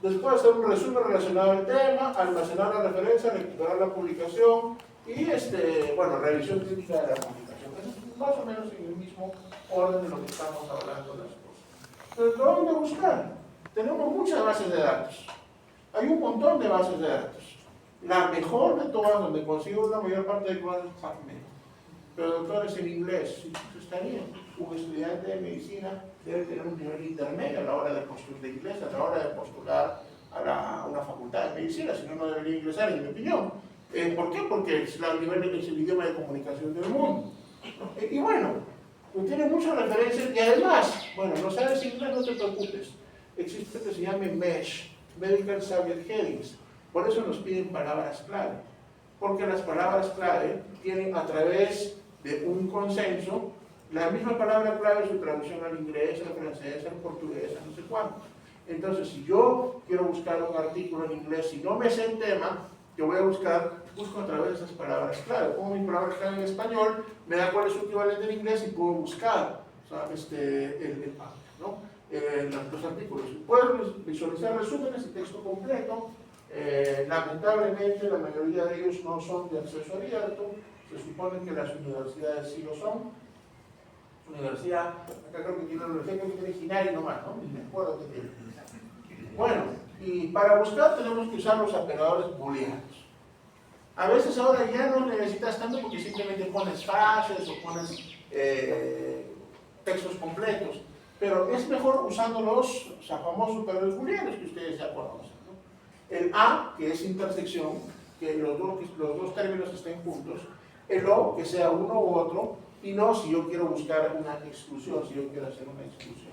Después hacer un resumen relacionado al tema, almacenar la referencia, recuperar la publicación y, bueno, revisión crítica de la publicación. Eso es más o menos en el mismo orden de lo que estamos hablando de las cosas. Entonces, ¿dónde buscar? Tenemos muchas bases de datos. Hay un montón de bases de datos. La mejor de todas, donde consigo la mayor parte de cosas, es PubMed. Pero doctores en inglés, eso está bien. Un estudiante de medicina debe tener un nivel intermedio a la hora de postular de inglés, a la hora de postular a una facultad de medicina, si no, no debería ingresar, en mi opinión. ¿Por qué? Porque es el idioma de comunicación del mundo. Y bueno, pues tiene muchas referencias y además, bueno, no sabes inglés, no te preocupes. Existe lo que se llama MESH, Medical Subject Headings. Por eso nos piden palabras clave. Porque las palabras clave tienen a través de un consenso la misma palabra clave, su traducción al inglés, al francés, al portugués, a no sé cuánto. Entonces, si yo quiero buscar un artículo en inglés y no me sé el tema, yo voy a busco a través de esas palabras clave. Pongo mi palabra clave en español, me da cuál es su equivalente en inglés y puedo buscar, ¿sabes? ¿no? Los artículos. Puedes visualizar resúmenes y texto completo. Lamentablemente, la mayoría de ellos no son de acceso abierto. Se supone que las universidades sí lo son. Universidad, acá creo que tiene una universidad que tiene Ginari nomás, ¿no? Ni me acuerdo que tiene. Bueno, y para buscar tenemos que usar los operadores booleanos. A veces ahora ya no necesitas tanto porque simplemente pones frases o pones textos completos, pero es mejor usando los famosos operadores booleanos que ustedes ya conocen, ¿no? El A, que es intersección, que los dos términos estén juntos, el O, que sea uno u otro, y no si yo quiero buscar una exclusión, si yo quiero hacer una exclusión.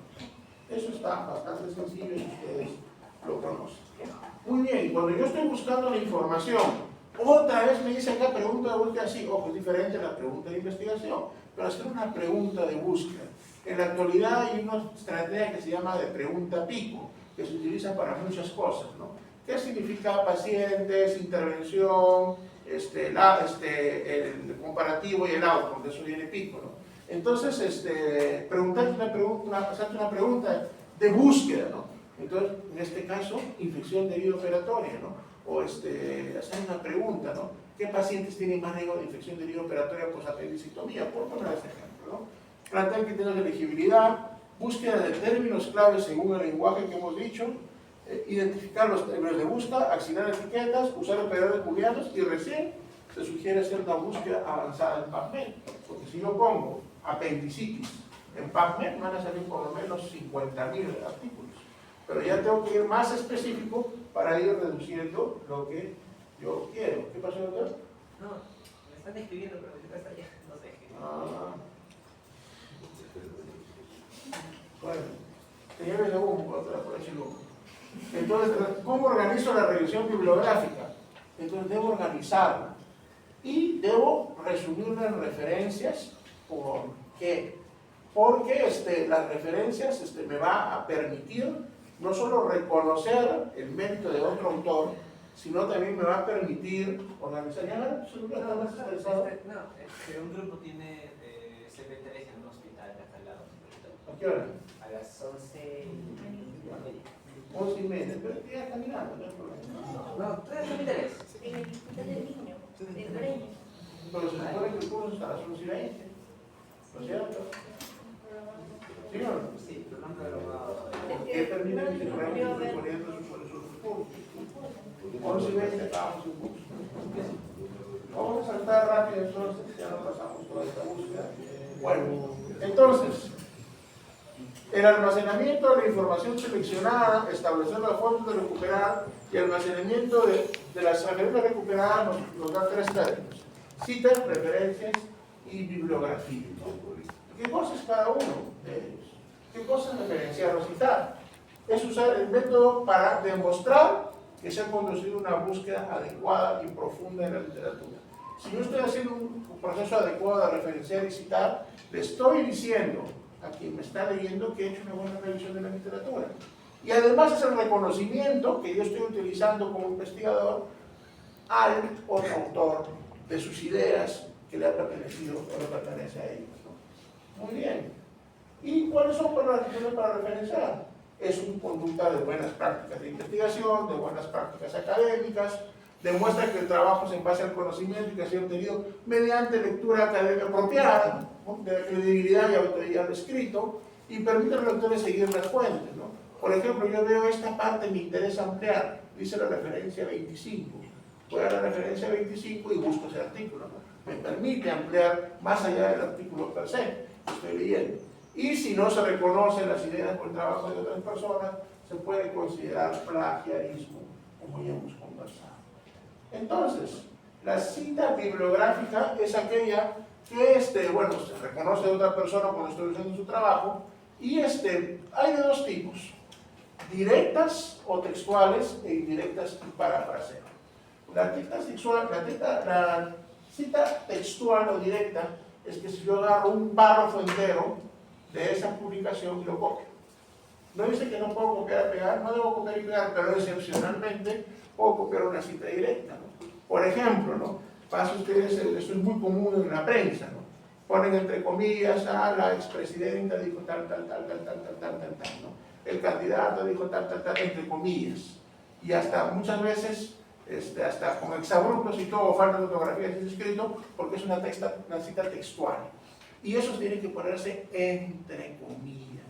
Eso está bastante sencillo y ustedes lo conocen. Muy bien, y cuando yo estoy buscando la información, otra vez me dice acá pregunta de búsqueda, sí, ojo, es diferente a la pregunta de investigación, pero hacer una pregunta de búsqueda. En la actualidad hay una estrategia que se llama de pregunta pico, que se utiliza para muchas cosas, ¿no? ¿Qué significa pacientes, intervención, el comparativo y el outcome? De eso viene pico, ¿no? Entonces, hacerte una pregunta de búsqueda, ¿no? Entonces, en este caso, infección deriva-operatoria, ¿no? O hacer una pregunta, ¿no? ¿Qué pacientes tienen más riesgo de infección deriva-operatoria por apendicitomía? Por poner este ejemplo, ¿no? Plantear criterios de elegibilidad, búsqueda de términos clave según el lenguaje que hemos dicho, identificar los términos de búsqueda, asignar etiquetas, usar operadores booleanos y recién se sugiere hacer una búsqueda avanzada en PubMed, porque si yo pongo apendicitis en PubMed van a salir por lo menos 50.000 artículos, pero ya tengo que ir más específico para ir reduciendo lo que yo quiero. ¿Qué pasó, doctor? No, me están escribiendo, pero mi está allá, no sé. Bueno, señores de humo, otra por ese humo. Entonces, ¿cómo organizo la revisión bibliográfica? Entonces, debo organizarla y debo resumirla en referencias. ¿Por qué? Porque las referencias me va a permitir no solo reconocer el mérito de otro autor, sino también me va a permitir organizar. ¿Ya está más estresado? No, un grupo tiene CP3 en un hospital acá al lado. ¿A qué hora? A las 11:30. 11:30, pero ya caminando, no hay problema. No, tú eres CP3. En el hospital del niño, del Breña. Pero se supone que el curso está a las 11:20, ¿no es cierto? ¿Sí o no? Sí, pero no han programado. ¿Qué permite que se vayan poniendo sus cursos? 11:20 acabamos el curso. Vamos a saltar rápido entonces, ya no pasamos toda esta búsqueda. Bueno, entonces, el almacenamiento de la información seleccionada, establecer las fuentes de recuperar y almacenamiento de las referencias recuperadas nos da tres términos: citas, referencias y bibliografía. ¿Qué cosa es cada uno de ellos? ¿Qué cosa es referenciar o citar? Es usar el método para demostrar que se ha conducido una búsqueda adecuada y profunda en la literatura. Si yo estoy haciendo un proceso adecuado de referenciar y citar, le estoy diciendo a quien me está leyendo que he hecho una buena revisión de la literatura. Y además es el reconocimiento que yo estoy utilizando como investigador al otro autor de sus ideas que le ha pertenecido o le pertenece a ellos, ¿no? Muy bien. ¿Y cuáles son las razones para referenciar? Es una conducta de buenas prácticas de investigación, de buenas prácticas académicas, demuestra que el trabajo es en base al conocimiento y que ha sido obtenido mediante lectura académica apropiada, ¿no?, de credibilidad y autoridad del escrito, y permite a los lectores seguir las fuentes, ¿no? Por ejemplo, yo veo esta parte, me interesa ampliar, dice la referencia 25. Voy a la referencia 25 y busco ese artículo, ¿no? Me permite ampliar más allá del artículo per se que estoy leyendo. Y si no se reconocen las ideas por el trabajo de otras personas, se puede considerar plagiarismo, como ya hemos conversado. Entonces, la cita bibliográfica es aquella que bueno, se reconoce de otra persona cuando estoy usando su trabajo, y hay de dos tipos: directas o textuales e indirectas y parafraseo. La cita textual o directa es que si yo agarro un párrafo entero de esa publicación y lo copio. No dice que no puedo copiar y pegar, no debo copiar y pegar, pero excepcionalmente puedo copiar una cita directa, ¿no? Por ejemplo, ¿no?, pasa ustedes, esto es muy común en la prensa, ¿no?, ponen entre comillas: a la expresidenta dijo tal, ¿no?, el candidato dijo tal, entre comillas, y hasta muchas veces hasta con exabruptos y todo, falta de ortografía y escrito, porque es una cita textual. Y eso tiene que ponerse entre comillas.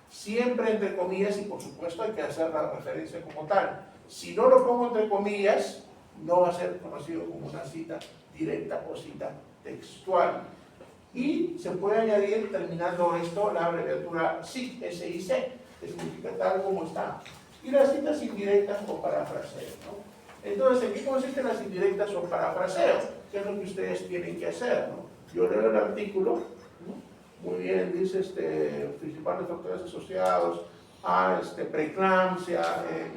Siempre entre comillas, y por supuesto hay que hacer la referencia como tal. Si no lo pongo entre comillas, no va a ser conocido como una cita directa o cita textual. Y se puede añadir, terminando esto, la abreviatura SIC, S-I-C, que significa tal como está. Y las citas indirectas o parafraseos, ¿no? Entonces, ¿en qué consisten las indirectas o parafraseos? ¿Qué es lo que ustedes tienen que hacer, ¿no? Yo leo el artículo, ¿no?, muy bien, dice principales factores asociados a preeclampsia en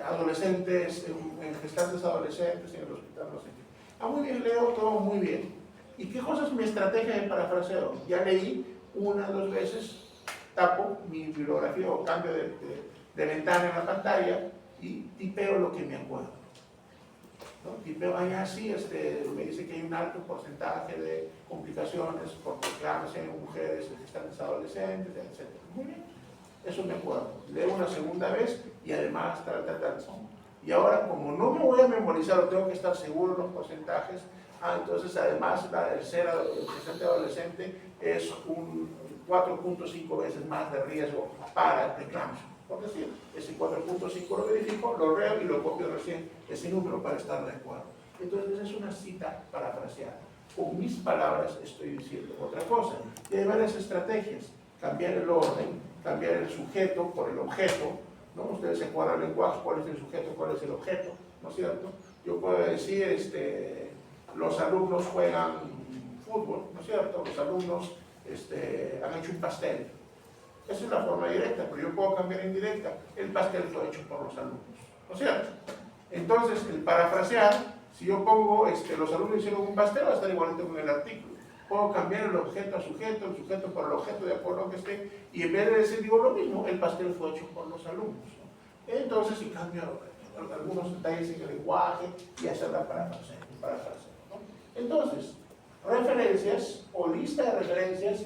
adolescentes, en gestantes adolescentes en el hospital, no sé qué. Muy bien, leo todo muy bien. ¿Y qué cosa es mi estrategia de parafraseo? Ya leí una o dos veces, tapo mi bibliografía o cambio de ventana en la pantalla y tipeo lo que me acuerdo, ¿no? Tipeo allá así, me dice que hay un alto porcentaje de complicaciones por preeclampsia en mujeres que están adolescentes, etc. Muy bien, eso me acuerdo. Leo una segunda vez y además tal. Y ahora, como no me voy a memorizar o tengo que estar seguro de los porcentajes, Entonces, además, el ser presente adolescente es un 4.5 veces más de riesgo para el preeclampsia. Por decir, ese 4.5 lo verifico, lo leo y lo copio recién ese número para estar de acuerdo. Entonces, es una cita parafraseada. Con mis palabras estoy diciendo otra cosa. Y hay varias estrategias. Cambiar el orden, cambiar el sujeto por el objeto, ¿no? Ustedes se acuerdan del lenguaje, cuál es el sujeto, cuál es el objeto, ¿no es cierto? Yo puedo decir, los alumnos juegan fútbol, ¿no es cierto? Los alumnos han hecho un pastel. Esa es la forma directa, pero yo puedo cambiar en indirecta. El pastel fue hecho por los alumnos, ¿no es cierto? Entonces, el parafrasear, si yo pongo los alumnos hicieron un pastel, va a estar igualito con el artículo. Puedo cambiar el objeto a sujeto, el sujeto por el objeto, de acuerdo a lo que esté, y en vez de decir, digo lo mismo, el pastel fue hecho por los alumnos, ¿no? Entonces, si cambio algunos detalles en el lenguaje y hacer la parafraseo, ¿no? Entonces, referencias o lista de referencias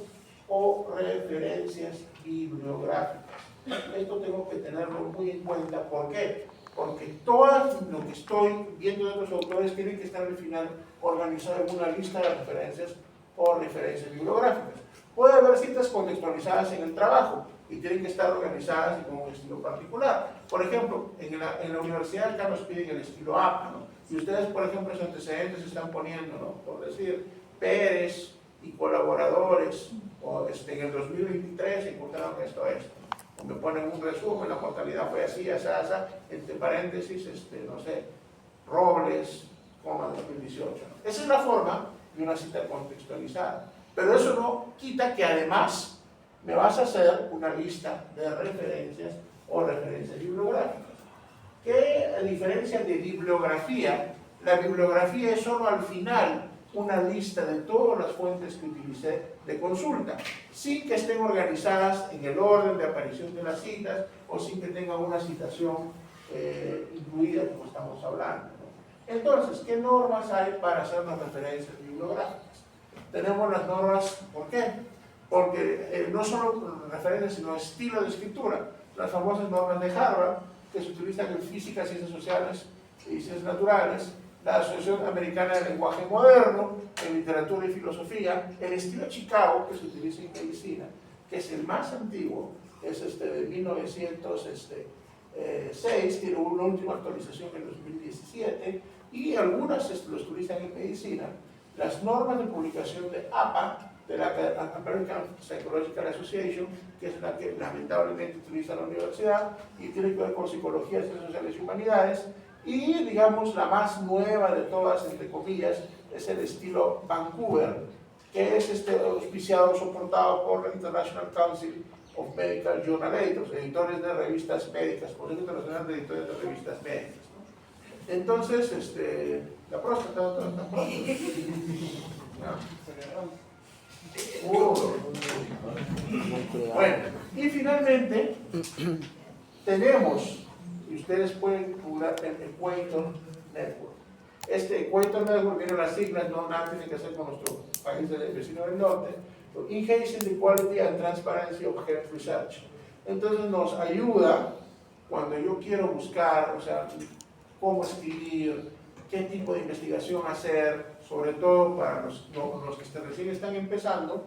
o referencias bibliográficas. Esto tengo que tenerlo muy en cuenta. ¿Por qué? Porque todo lo que estoy viendo de otros autores tiene que estar al final organizado en una lista de referencias o referencias bibliográficas. Puede haber citas contextualizadas en el trabajo y tienen que estar organizadas con un estilo particular. Por ejemplo, en la universidad acá nos piden el estilo APA, ¿no? Y ustedes, por ejemplo, en sus antecedentes están poniendo, ¿no? Por decir, Pérez y colaboradores, o en el 2023 encontraron esto, o me ponen un resumen, la mortalidad fue así, entre paréntesis, no sé, Robles, 2018. ¿No? Esa es la forma de una cita contextualizada. Pero eso no quita que además me vas a hacer una lista de referencias o referencias bibliográficas. ¿Qué diferencia de bibliografía? La bibliografía es solo al final una lista de todas las fuentes que utilicé de consulta, sin que estén organizadas en el orden de aparición de las citas o sin que tengan una citación incluida, como estamos hablando, ¿no? Entonces, ¿qué normas hay para hacer las referencias bibliográficas? Tenemos las normas, ¿por qué? Porque no solo referencias, sino estilo de escritura. Las famosas normas de Harvard, que se utilizan en física, ciencias sociales y ciencias naturales, la Asociación Americana de Lenguaje Moderno, en literatura y filosofía, el estilo Chicago, que se utiliza en medicina, que es el más antiguo, es de 1906, tiene una última actualización en 2017, y algunas lo utilizan en medicina. Las normas de publicación de APA, de la American Psychological Association, que es la que lamentablemente utiliza la universidad y tiene que ver con psicología, ciencias sociales y humanidades, y digamos la más nueva de todas, entre comillas, es el estilo Vancouver, que es auspiciado, soportado por la International Council of Medical Journal Editors, editores de revistas médicas, Consejo Internacional de Editores de Revistas Médicas, ¿no? Entonces, la próstata, la próstata. Bueno, y finalmente tenemos, y ustedes pueden jugar el Equator Network. Equator Network viene las siglas, no nada tiene que hacer con nuestro país del vecino del norte. Enhancing the Quality and Transparency of Health Research. Entonces nos ayuda cuando yo quiero buscar, o sea, cómo escribir, qué tipo de investigación hacer, sobre todo para los que recién están empezando.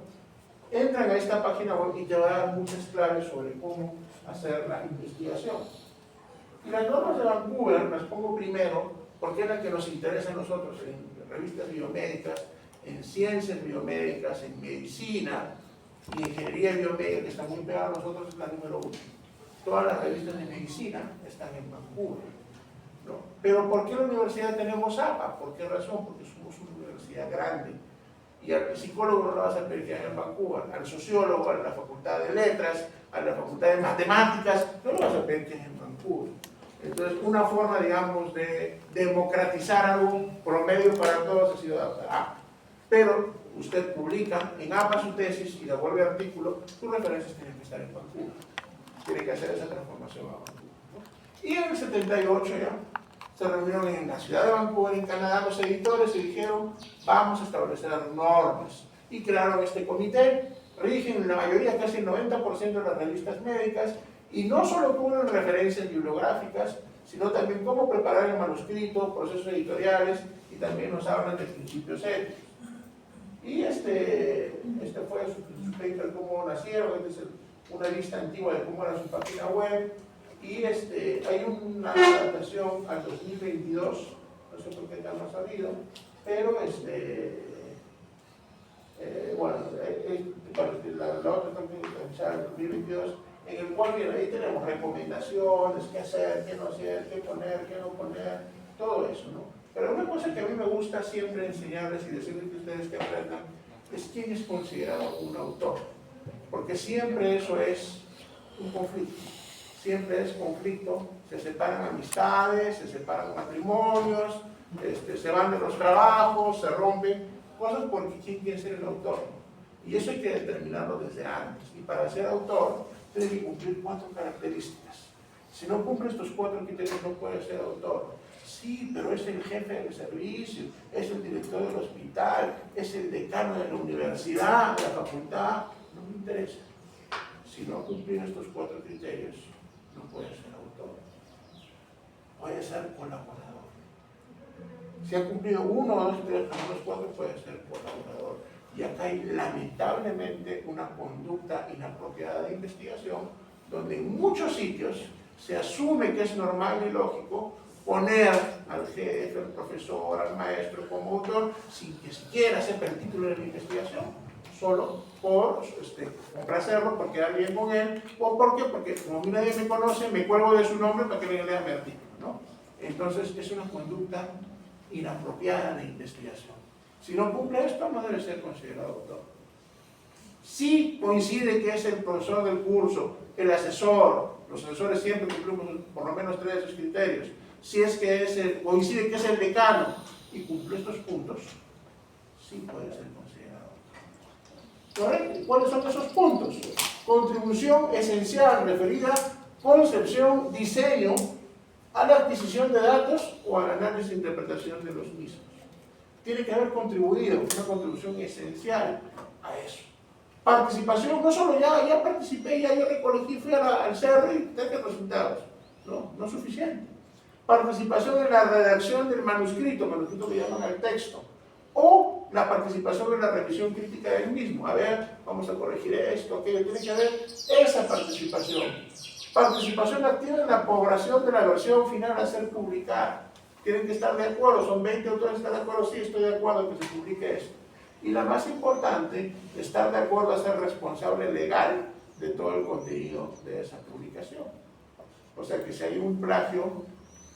Entran a esta página web y te va a dar muchas claves sobre cómo hacer la investigación. Y las normas de Vancouver las pongo primero porque es la que nos interesa a nosotros en revistas biomédicas, en ciencias biomédicas, en medicina y ingeniería biomédica, que está muy pegada a nosotros, es la número 1. Todas las revistas de medicina están en Vancouver, ¿no? Pero ¿por qué en la universidad tenemos APA? ¿Por qué razón? Porque somos una universidad grande. Y al psicólogo no lo vas a pedir que haga en Vancouver, al sociólogo, a la facultad de letras, a la facultad de matemáticas, no lo vas a pedir que haga en Vancouver. Entonces, una forma, digamos, de democratizar algo promedio para todos ha sido adaptar APA. Pero usted publica en APA su tesis y devuelve artículo, sus referencias tienen que estar en Vancouver. Tiene que hacer esa transformación a Vancouver, ¿no? Y en el 78 ya se reunieron en la ciudad de Vancouver, en Canadá, los editores y dijeron, vamos a establecer normas. Y crearon este comité, rigen la mayoría, casi el 90% de las revistas médicas, y no solo cubren referencias bibliográficas, sino también cómo preparar el manuscrito, procesos editoriales y también nos hablan de principios éticos. Y este fue su paper, cómo nacieron, esta es una lista antigua de cómo era su página web, y hay una adaptación al 2022, no sé por qué ya no ha salido, pero la otra también está en el 2022, en el cual bien, ahí tenemos recomendaciones, qué hacer, qué no hacer, qué poner, qué no poner, todo eso, ¿no? Pero una cosa que a mí me gusta siempre enseñarles y decirles que ustedes que aprendan es quién es considerado un autor, porque siempre eso es un conflicto, siempre es conflicto, se separan amistades, se separan matrimonios, se van de los trabajos, se rompen cosas porque quién quiere ser el autor. Y eso hay que determinarlo desde antes. Y para ser autor, tiene que cumplir 4 características. Si no cumple estos 4 criterios, no puede ser autor. Sí, pero es el jefe del servicio, es el director del hospital, es el decano de la universidad, de la facultad. No me interesa. Si no cumplir estos 4 criterios, no puede ser autor. Puede ser colaborador. Si ha cumplido 1 o 2 criterios, de los 4 puede ser colaborador. Y acá hay lamentablemente una conducta inapropiada de investigación, donde en muchos sitios se asume que es normal y lógico poner al jefe, al profesor, al maestro como autor, sin que siquiera sepa el título de la investigación, solo por complacerlo, porque quedar bien con él, o porque como nadie me conoce, me cuelgo de su nombre para que le lea mi artículo, ¿no? Entonces es una conducta inapropiada de investigación. Si no cumple esto, no debe ser considerado autor. Si coincide que es el profesor del curso, el asesor, los asesores siempre cumplimos por lo menos 3 de esos criterios, si es que coincide que es el decano y cumple estos puntos, sí puede ser considerado autor. ¿Correcto? ¿Cuáles son esos puntos? Contribución esencial referida a concepción, diseño, a la adquisición de datos o al análisis e interpretación de los mismos. Tiene que haber contribuido, una contribución esencial a eso. Participación, no solo ya participé, ya yo recolecté, fui al cerro y tengo resultados. No es suficiente. Participación en la redacción del manuscrito que llaman al texto. O la participación en la revisión crítica del mismo. A ver, vamos a corregir esto, aquello. Tiene que haber esa participación. Participación activa en la elaboración de la versión final a ser publicada. Tienen que estar de acuerdo, son 20 autores que están de acuerdo, sí, estoy de acuerdo que se publique esto. Y la más importante, estar de acuerdo a ser responsable legal de todo el contenido de esa publicación. O sea que si hay un plagio,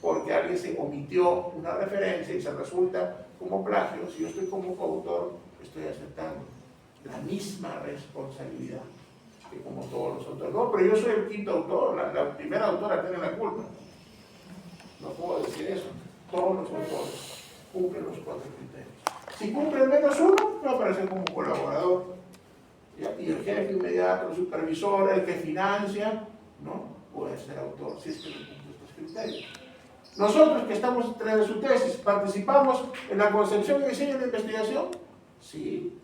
porque alguien se omitió una referencia y se resulta como plagio, si yo estoy como coautor, estoy aceptando la misma responsabilidad que como todos los autores. No, pero yo soy el 5.º autor, la primera autora tiene la culpa. No puedo decir eso. Todos los autores cumplen los 4 criterios. Si cumplen menos uno, va a aparecer como colaborador. Y el jefe inmediato, el supervisor, el que financia, no puede ser autor si es que no cumple estos criterios. Nosotros que estamos en su tesis, ¿participamos en la concepción y diseño de la investigación? Sí.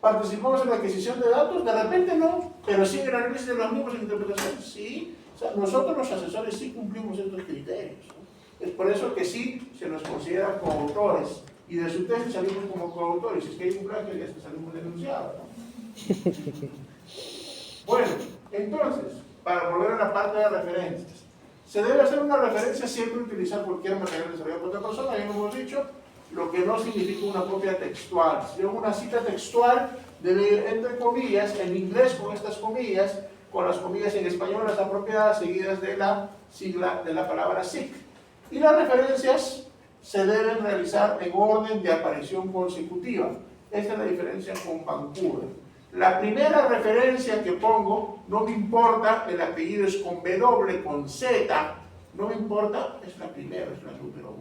¿Participamos en la adquisición de datos? De repente no, pero sí en el análisis de los mismos en interpretación, sí. O sea, nosotros los asesores sí cumplimos estos criterios, ¿no? Es por eso que sí se nos considera coautores, y de su tesis salimos como coautores. Si es que hay un plagio, ya salimos denunciados, ¿no? Bueno, entonces, para volver a la parte de referencias, se debe hacer una referencia siempre utilizar cualquier material desarrollado por otra persona, ya lo hemos dicho, lo que no significa una copia textual. Si es una cita textual, debe ir entre comillas, en inglés con estas comillas, con las comillas en español las apropiadas, seguidas de la sigla de la palabra SIC. Y las referencias se deben realizar en orden de aparición consecutiva. Esta es la diferencia con Vancouver. La primera referencia que pongo, no me importa, el apellido es con W, con Z, no me importa, es la primera, es la número 1.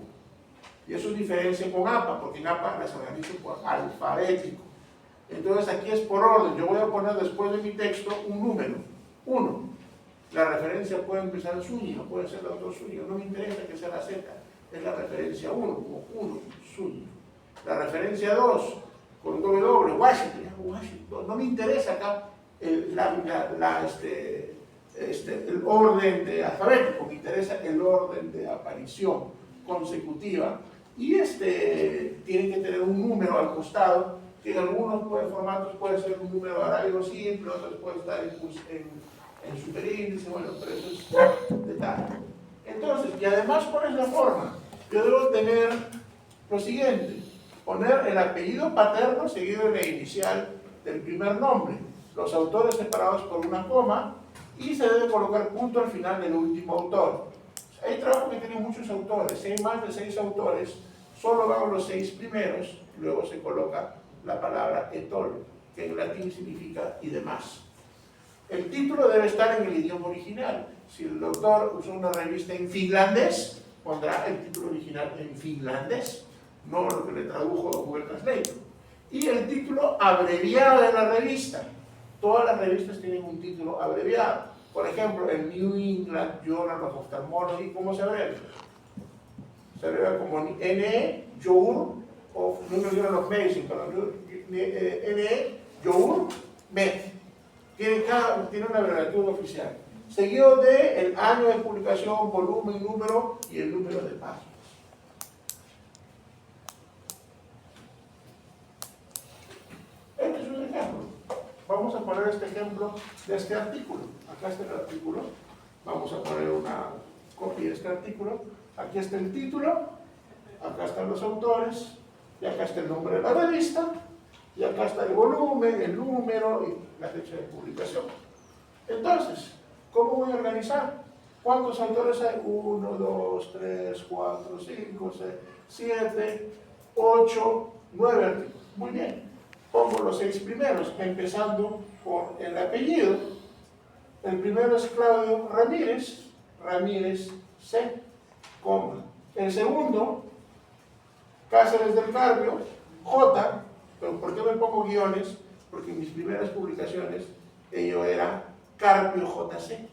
Y eso es diferencia con APA, porque en APA las organizo por alfabético. Entonces aquí es por orden. Yo voy a poner después de mi texto un número, 1. La referencia puede empezar en Zúñiga, puede ser la otra Zúñiga, no me interesa que sea la Z, es la referencia 1, como 1, Zúñiga. La referencia 2, con W, Washington, no me interesa acá el orden de alfabético, me interesa el orden de aparición consecutiva y tiene que tener un número al costado, que en algunos formatos puede ser un número arábigo simple, otros puede estar en superíndice, bueno, pero eso es detalle. Entonces, y además, ¿cuál es la forma? Yo debo tener lo siguiente: poner el apellido paterno seguido de la inicial del primer nombre, los autores separados por una coma, y se debe colocar punto al final del último autor. Hay trabajos que tienen muchos autores. Si hay más de 6 autores, solo van los 6 primeros, y luego se coloca la palabra etol, que en latín significa y demás. El título debe estar en el idioma original. Si el autor usó una revista en finlandés, pondrá el título original en finlandés, no lo que le tradujo Google Translate. Y el título abreviado de la revista. Todas las revistas tienen un título abreviado. Por ejemplo, el New England Journal of Ophthalmology, ¿cómo se abrevia? Se abrevia como NE Jour of New England Journal of Medicine, NE Jour Med. Tiene una abreviatura oficial. Seguido de el año de publicación, volumen, número y el número de páginas. Este es un ejemplo. Vamos a poner este ejemplo de este artículo. Acá está el artículo. Vamos a poner una copia de este artículo. Aquí está el título, acá están los autores, y acá está el nombre de la revista, y acá está el volumen, el número y la fecha de publicación. Entonces, ¿cómo voy a organizar? ¿Cuántos autores hay? 1, 2, 3, 4, 5, 6, 7, 8, 9 artículos. Muy bien. Pongo los 6 primeros, empezando por el apellido. El primero es Claudio Ramírez, Ramírez C, coma. El segundo, Cáceres del Carpio, J, pero ¿por qué me pongo guiones? Porque en mis primeras publicaciones ello era Carpio JC,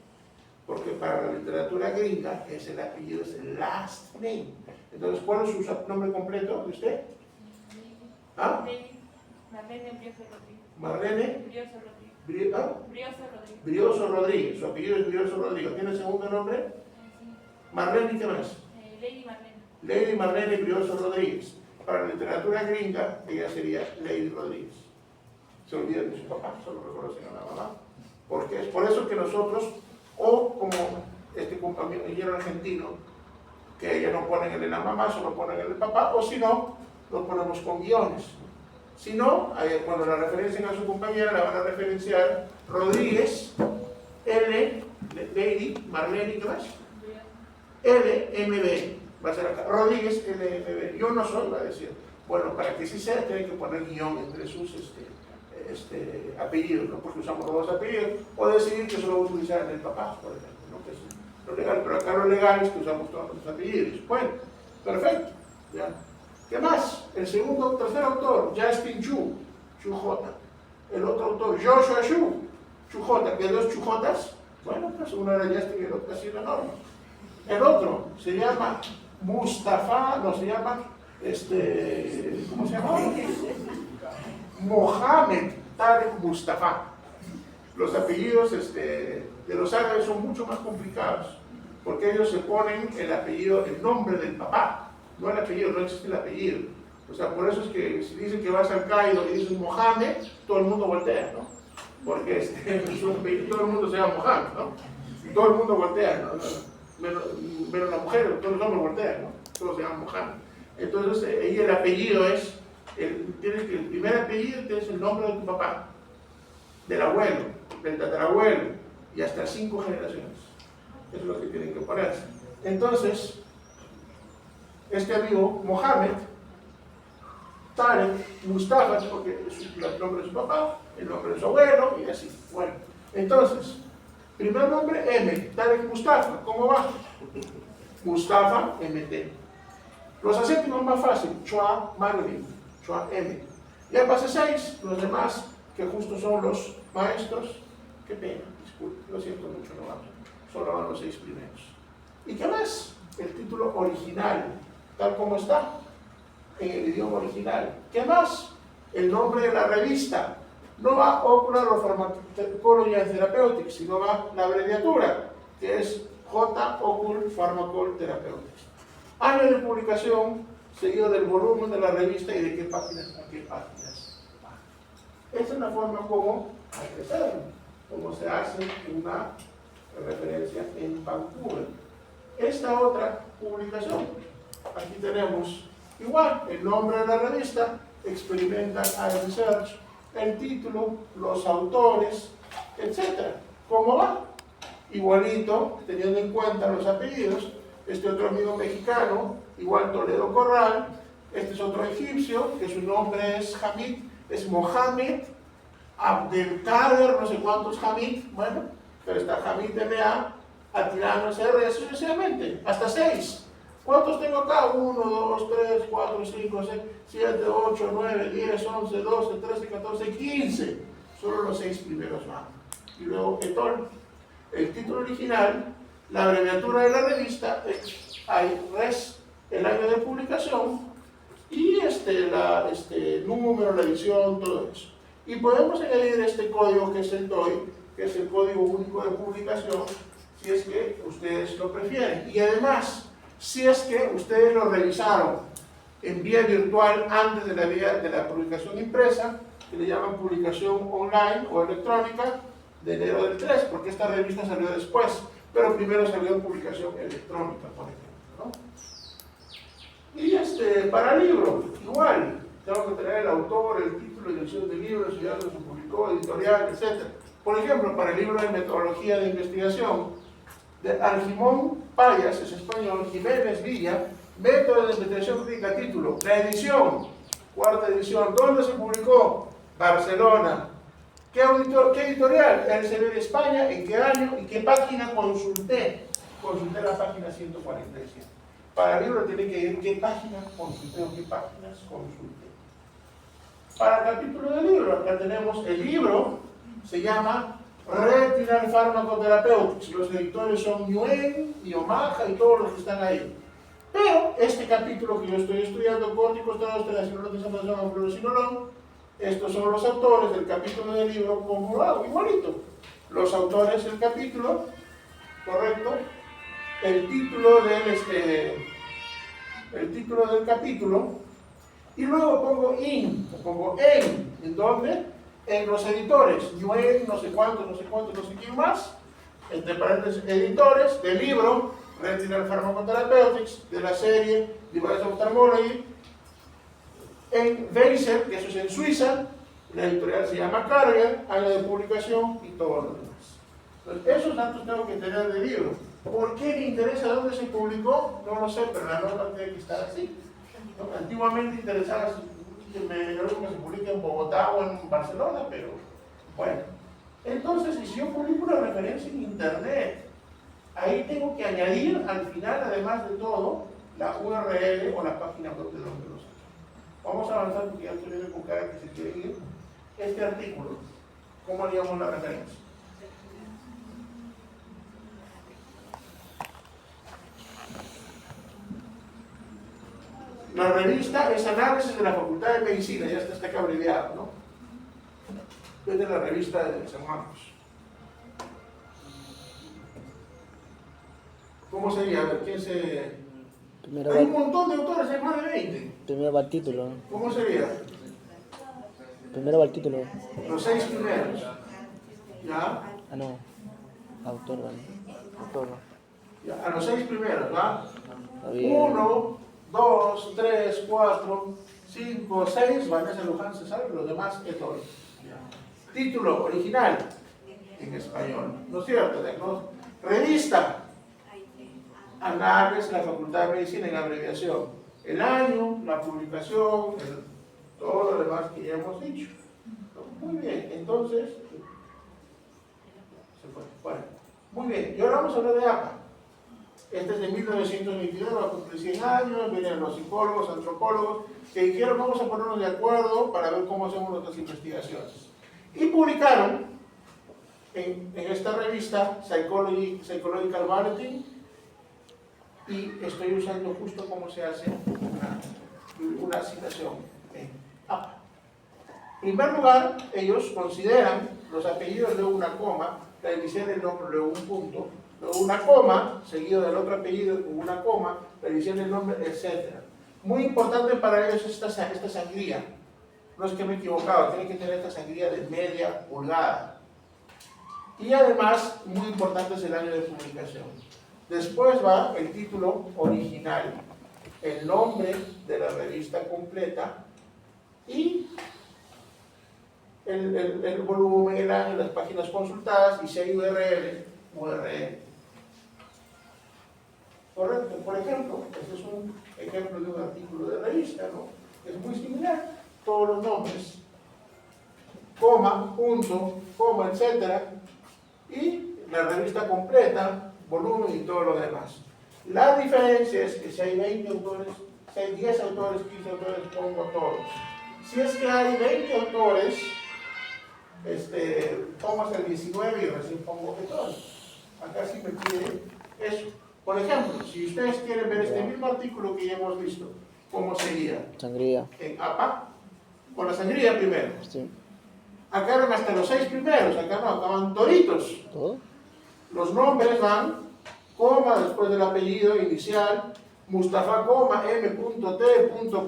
porque para la literatura gringa el apellido es el last name. Entonces, ¿cuál es su nombre completo de usted? ¿Ah? Marlene Brioso Rodríguez. Marlene Brioso Rodríguez. Brioso Rodríguez. Brioso Rodríguez. Su apellido es Brioso Rodríguez. ¿Tiene segundo nombre? Sí. Marlene, ¿y qué más? Lady Marlene. Lady Marlene Brioso Rodríguez. Para la literatura gringa, ella sería Lady Rodríguez. Se olvidan de su papá, solo reconocen a la mamá. Porque es por eso que nosotros, o como este compañero argentino, que ella no ponen en la mamá, solo ponen en el papá, o si no, lo ponemos con guiones. Si no, cuando la referencien a su compañera, la van a referenciar Rodríguez, L, Lady, Marlene, ¿qué más? LMB, va a ser acá, Rodríguez, LMB. Yo no soy, va a decir. Bueno, para que sí sea, tiene que poner guión entre sus apellidos, ¿no? Porque usamos los dos apellidos, o decidir que solo utilizar el papá, por ejemplo, ¿no? Que es lo legal, pero acá lo legal es que usamos todos los apellidos. Bueno, perfecto, ¿ya? ¿Qué más? El tercer autor, Justin Chu, Chu J. El otro autor, Joshua Chu, Chu J. ¿Qué dos Chu Jotas? Bueno, pues uno era Justin y el otro así era Norma. El otro se llama Mustafa, no se llama, ¿cómo se llama? Mohamed Tarek Mustafa. Los apellidos de los árabes son mucho más complicados, porque ellos se ponen el apellido, el nombre del papá. No el apellido, no existe el apellido. O sea, por eso es que si dicen que vas al Cairo y dices Mohamed, todo el mundo voltea, ¿no? Porque todo el mundo se llama Mohamed, ¿no? Todo el mundo voltea, ¿no? Menos la mujer, todos los hombres voltean, ¿no? Todos se llaman Mohamed. Entonces, ahí el apellido es, tienes que el primer apellido tienes el nombre de tu papá, del abuelo, del tatarabuelo, y hasta 5 generaciones. Eso es lo que tienen que ponerse. Entonces, este amigo, Mohamed, Tarek, Mustafa, porque es el nombre de su papá, el nombre de su abuelo, y así. Bueno, entonces, primer nombre, M, Tarek Mustafa, ¿cómo va? Mustafa, MT. Los acénticos más fácil, Chua Marvin, Chua M. Ya pasé 6, los demás, que justo son los maestros, qué pena, disculpe, lo siento mucho, no vamos, solo van los 6 primeros. ¿Y qué más? El título original, tal como está, en el idioma original. ¿Qué más? El nombre de la revista. No va Ocular o Pharmacology and Therapeutics, sino va la abreviatura, que es J. Ocul Pharmacol Therapeutics. Año de publicación, seguido del volumen de la revista y de qué páginas a qué páginas va. Esa es la forma como hay que hacerlo, como se hace una referencia en Vancouver. Esta otra publicación, aquí tenemos igual el nombre de la revista, Experimental Eye Research, el título, los autores, etc. ¿Cómo va? Igualito, teniendo en cuenta los apellidos. Este otro amigo mexicano, igual Toledo Corral. Este es otro egipcio, que su nombre es Hamid, es Mohamed Abdelkader, no sé cuántos Hamid, bueno, pero está Hamid M.A., Atilano S.R., sucesivamente, hasta 6. ¿Cuántos tengo acá? 1, 2, 3, 4, 5, 6, 7, 8, 9, 10, 11, 12, 13, 14, 15. Solo los 6 primeros van. Y luego Etol. El título original, la abreviatura de la revista, hay res, el año de publicación, y el número, la edición, todo eso. Y podemos añadir este código que es el DOI, que es el código único de publicación, si es que ustedes lo prefieren. Y además, si es que ustedes lo revisaron en vía virtual antes de la publicación impresa, que le llaman publicación online o electrónica, de enero del 3, porque esta revista salió después, pero primero salió en publicación electrónica, por ejemplo, ¿no? Y para libro, igual, tengo que tener el autor, el título, dirección del libro, si ya se publicó, editorial, etc. Por ejemplo, para el libro de metodología de investigación, de Argimón Payas, es español, Jiménez Villa, método de investigación crítica, título, la edición, 4ª edición, ¿dónde se publicó? Barcelona. ¿Qué editorial? Elsevier España, ¿en qué año y qué página consulté? Consulté la página 147. Para el libro tiene que ir qué página consulté o qué páginas consulté. Para el capítulo del libro, acá tenemos el libro, se llama Retinal Pharmacotherapeutics. Los editores son Nguyen y Omaha y todos los que están ahí. Pero este capítulo que yo estoy estudiando, córticos, sinolon, estos son los autores del capítulo del libro, como lo hago, igualito. Los autores del capítulo, correcto, el título del capítulo, y luego pongo ¿en dónde? En los editores, Nguyen, no sé cuántos, no sé quién más, entre paréntesis, editores del libro, Retinal Pharmacotherapeutics, de la serie Device Ophthalmology, en Weiser, que eso es en Suiza, la editorial se llama Carger, año de publicación y todo lo demás. Entonces, esos datos tengo que tener del libro. ¿Por qué me interesa dónde se publicó? No lo sé, pero la norma tiene que estar así. ¿No? Antiguamente interesaba que se publique en Bogotá o en Barcelona, pero bueno. Entonces, si yo publico una referencia en internet, ahí tengo que añadir al final, además de todo, la URL o la página web de donde lo saqué. Vamos a avanzar porque ya estoy viendo con cara que se quiere ir. Este artículo, ¿cómo haríamos la referencia? La revista es Análisis de la Facultad de Medicina, ya está acá abreviado, ¿no? Es de la revista de San Marcos. ¿Cómo sería? A ver, ¿quién se...? Hay un montón de autores, hay más de 20. Primero va el título. ¿Cómo sería? Primero va el título. Los 6 primeros. ¿Ya? Ah, no. Autor, ¿vale? Autor. Ya, a los 6 primeros, ¿va? Está bien. 1, 2, 3, 4, 5, 6. Vanessa Luján se sabe, los demás es todo. Título original en español. ¿No es cierto? Revista. Análisis de la Facultad de Medicina en abreviación. El año, la publicación, todo lo demás que ya hemos dicho. Muy bien, entonces, se fue. Bueno, muy bien, y ahora vamos a hablar de APA. Este es de 1922, va a cumplir 100 años, vienen los psicólogos, antropólogos, que dijeron vamos a ponernos de acuerdo para ver cómo hacemos nuestras investigaciones. Y publicaron en esta revista Psychological Bulletin, y estoy usando justo cómo se hace una citación en APA. En primer lugar, ellos consideran los apellidos luego una coma, la edición del nombre luego un punto, luego una coma, seguido del otro apellido con una coma, la edición del nombre, etc. Muy importante para ellos es esta sangría. No es que me he equivocado, tiene que tener esta sangría de media pulgada. Y además, muy importante es el año de publicación. Después va el título original, el nombre de la revista completa y el volumen, el año, las páginas consultadas y si hay URL. Correcto. Por ejemplo, este es un ejemplo de un artículo de revista, ¿no? Es muy similar. Todos los nombres, coma, punto, coma, etcétera, y la revista completa, volumen y todo lo demás. La diferencia es que si hay 20 autores, si hay 10 autores, 15 autores, pongo todos. Si es que hay 20 autores, pongo hasta el 19 y recién pongo que todos. Acá sí me pide eso. Por ejemplo, si ustedes quieren ver este mismo artículo que ya hemos visto, ¿cómo sería? Sangría. En APA, con la sangría primero. Sí. Acá eran hasta los 6 primeros, acá no, acá van toditos. ¿Todo? Los nombres van, coma, después del apellido inicial, Mustafa, coma, M.T.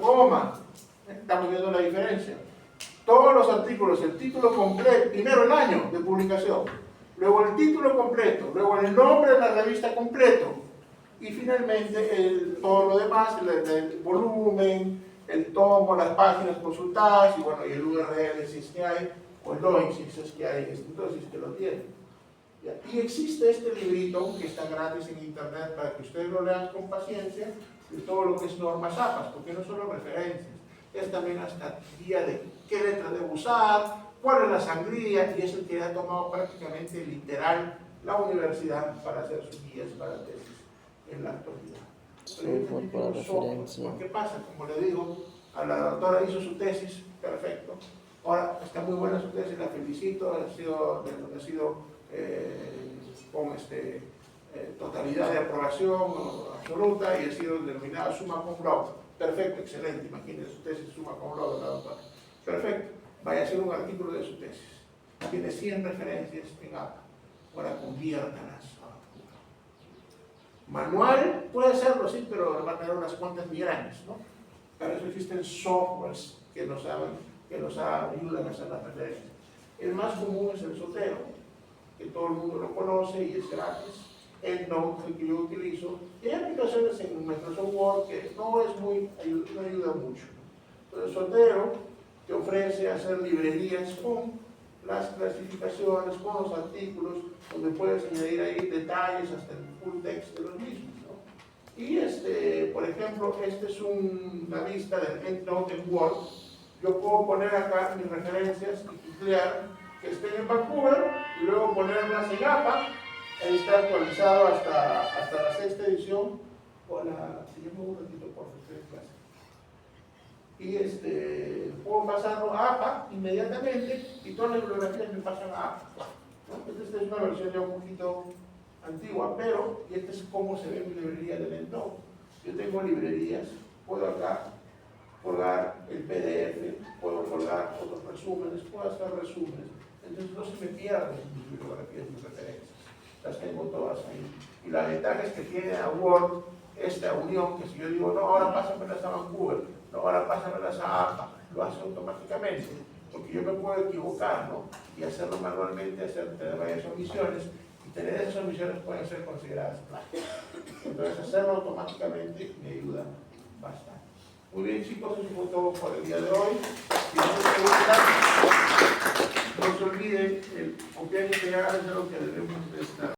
coma. Estamos viendo la diferencia. Todos los artículos, el título completo, primero el año de publicación, luego el título completo, luego el nombre de la revista completo, y finalmente todo lo demás, el volumen, el tomo, las páginas consultadas, y bueno, y el URL si es que hay, o el login si es que hay, entonces si es que lo tienen. Y existe este librito que está gratis en internet para que ustedes lo lean con paciencia, de todo lo que es normas APAS, porque no solo referencias, es también hasta guía de qué letra debo usar, cuál es la sangría, y es el que ha tomado prácticamente literal la universidad para hacer sus guías para tesis en la actualidad. Software para referencia. ¿Qué pasa? Como le digo, a la doctora hizo su tesis, perfecto. Ahora está muy buena su tesis, la felicito, ha sido con totalidad de aprobación absoluta y ha sido denominada summa cum laude. Perfecto, excelente, imagínense su tesis summa cum laude de la doctora. Perfecto, vaya a hacer un artículo de su tesis. Tiene 100 referencias en APA. Ahora conviértalas. Manual puede serlo, sí, pero va a tener unas cuantas migrañas, ¿no? Para eso existen softwares que nos ayudan a hacer las referencias. El más común es el Zotero, que todo el mundo lo conoce y es gratis. El Note, el que yo utilizo. Y hay aplicaciones en Microsoft Word que no ayuda mucho. Pero el Zotero te ofrece hacer librerías con las clasificaciones, con los artículos, donde puedes añadir ahí detalles hasta el full text de los mismos, ¿no? Y por ejemplo, es una lista del EndNote en Word. Yo puedo poner acá mis referencias y titlear que estén en Vancouver y luego ponerlas en APA. Ahí está actualizado hasta la 6ª edición. Hola, si yo me un ratito por favor, clase. Y puedo pasarlo a APA inmediatamente y todas las bibliografías me pasan a APA, ¿no? Esta es una versión ya un poquito antigua, pero y esta es cómo se ve mi librería del EndNote. Yo tengo librerías, puedo acá colgar el PDF, puedo colgar otros resúmenes, puedo hacer resúmenes, entonces no se me pierden mis bibliografías, mis referencias, las tengo todas ahí. Y la ventaja es que tiene a Word esta unión, que si yo digo, no, ahora pásamelas a Vancouver, no, ahora pásamelas a APA, lo hace automáticamente, porque yo me puedo equivocar, ¿no? Y hacerlo manualmente, tener varias omisiones, y tener esas omisiones pueden ser consideradas plagio. Entonces hacerlo automáticamente me ayuda bastante. Muy bien, chicos, eso fue todo por el día de hoy. Si no les preguntan, no se olviden, el copiar y pegar es algo que debemos de estar.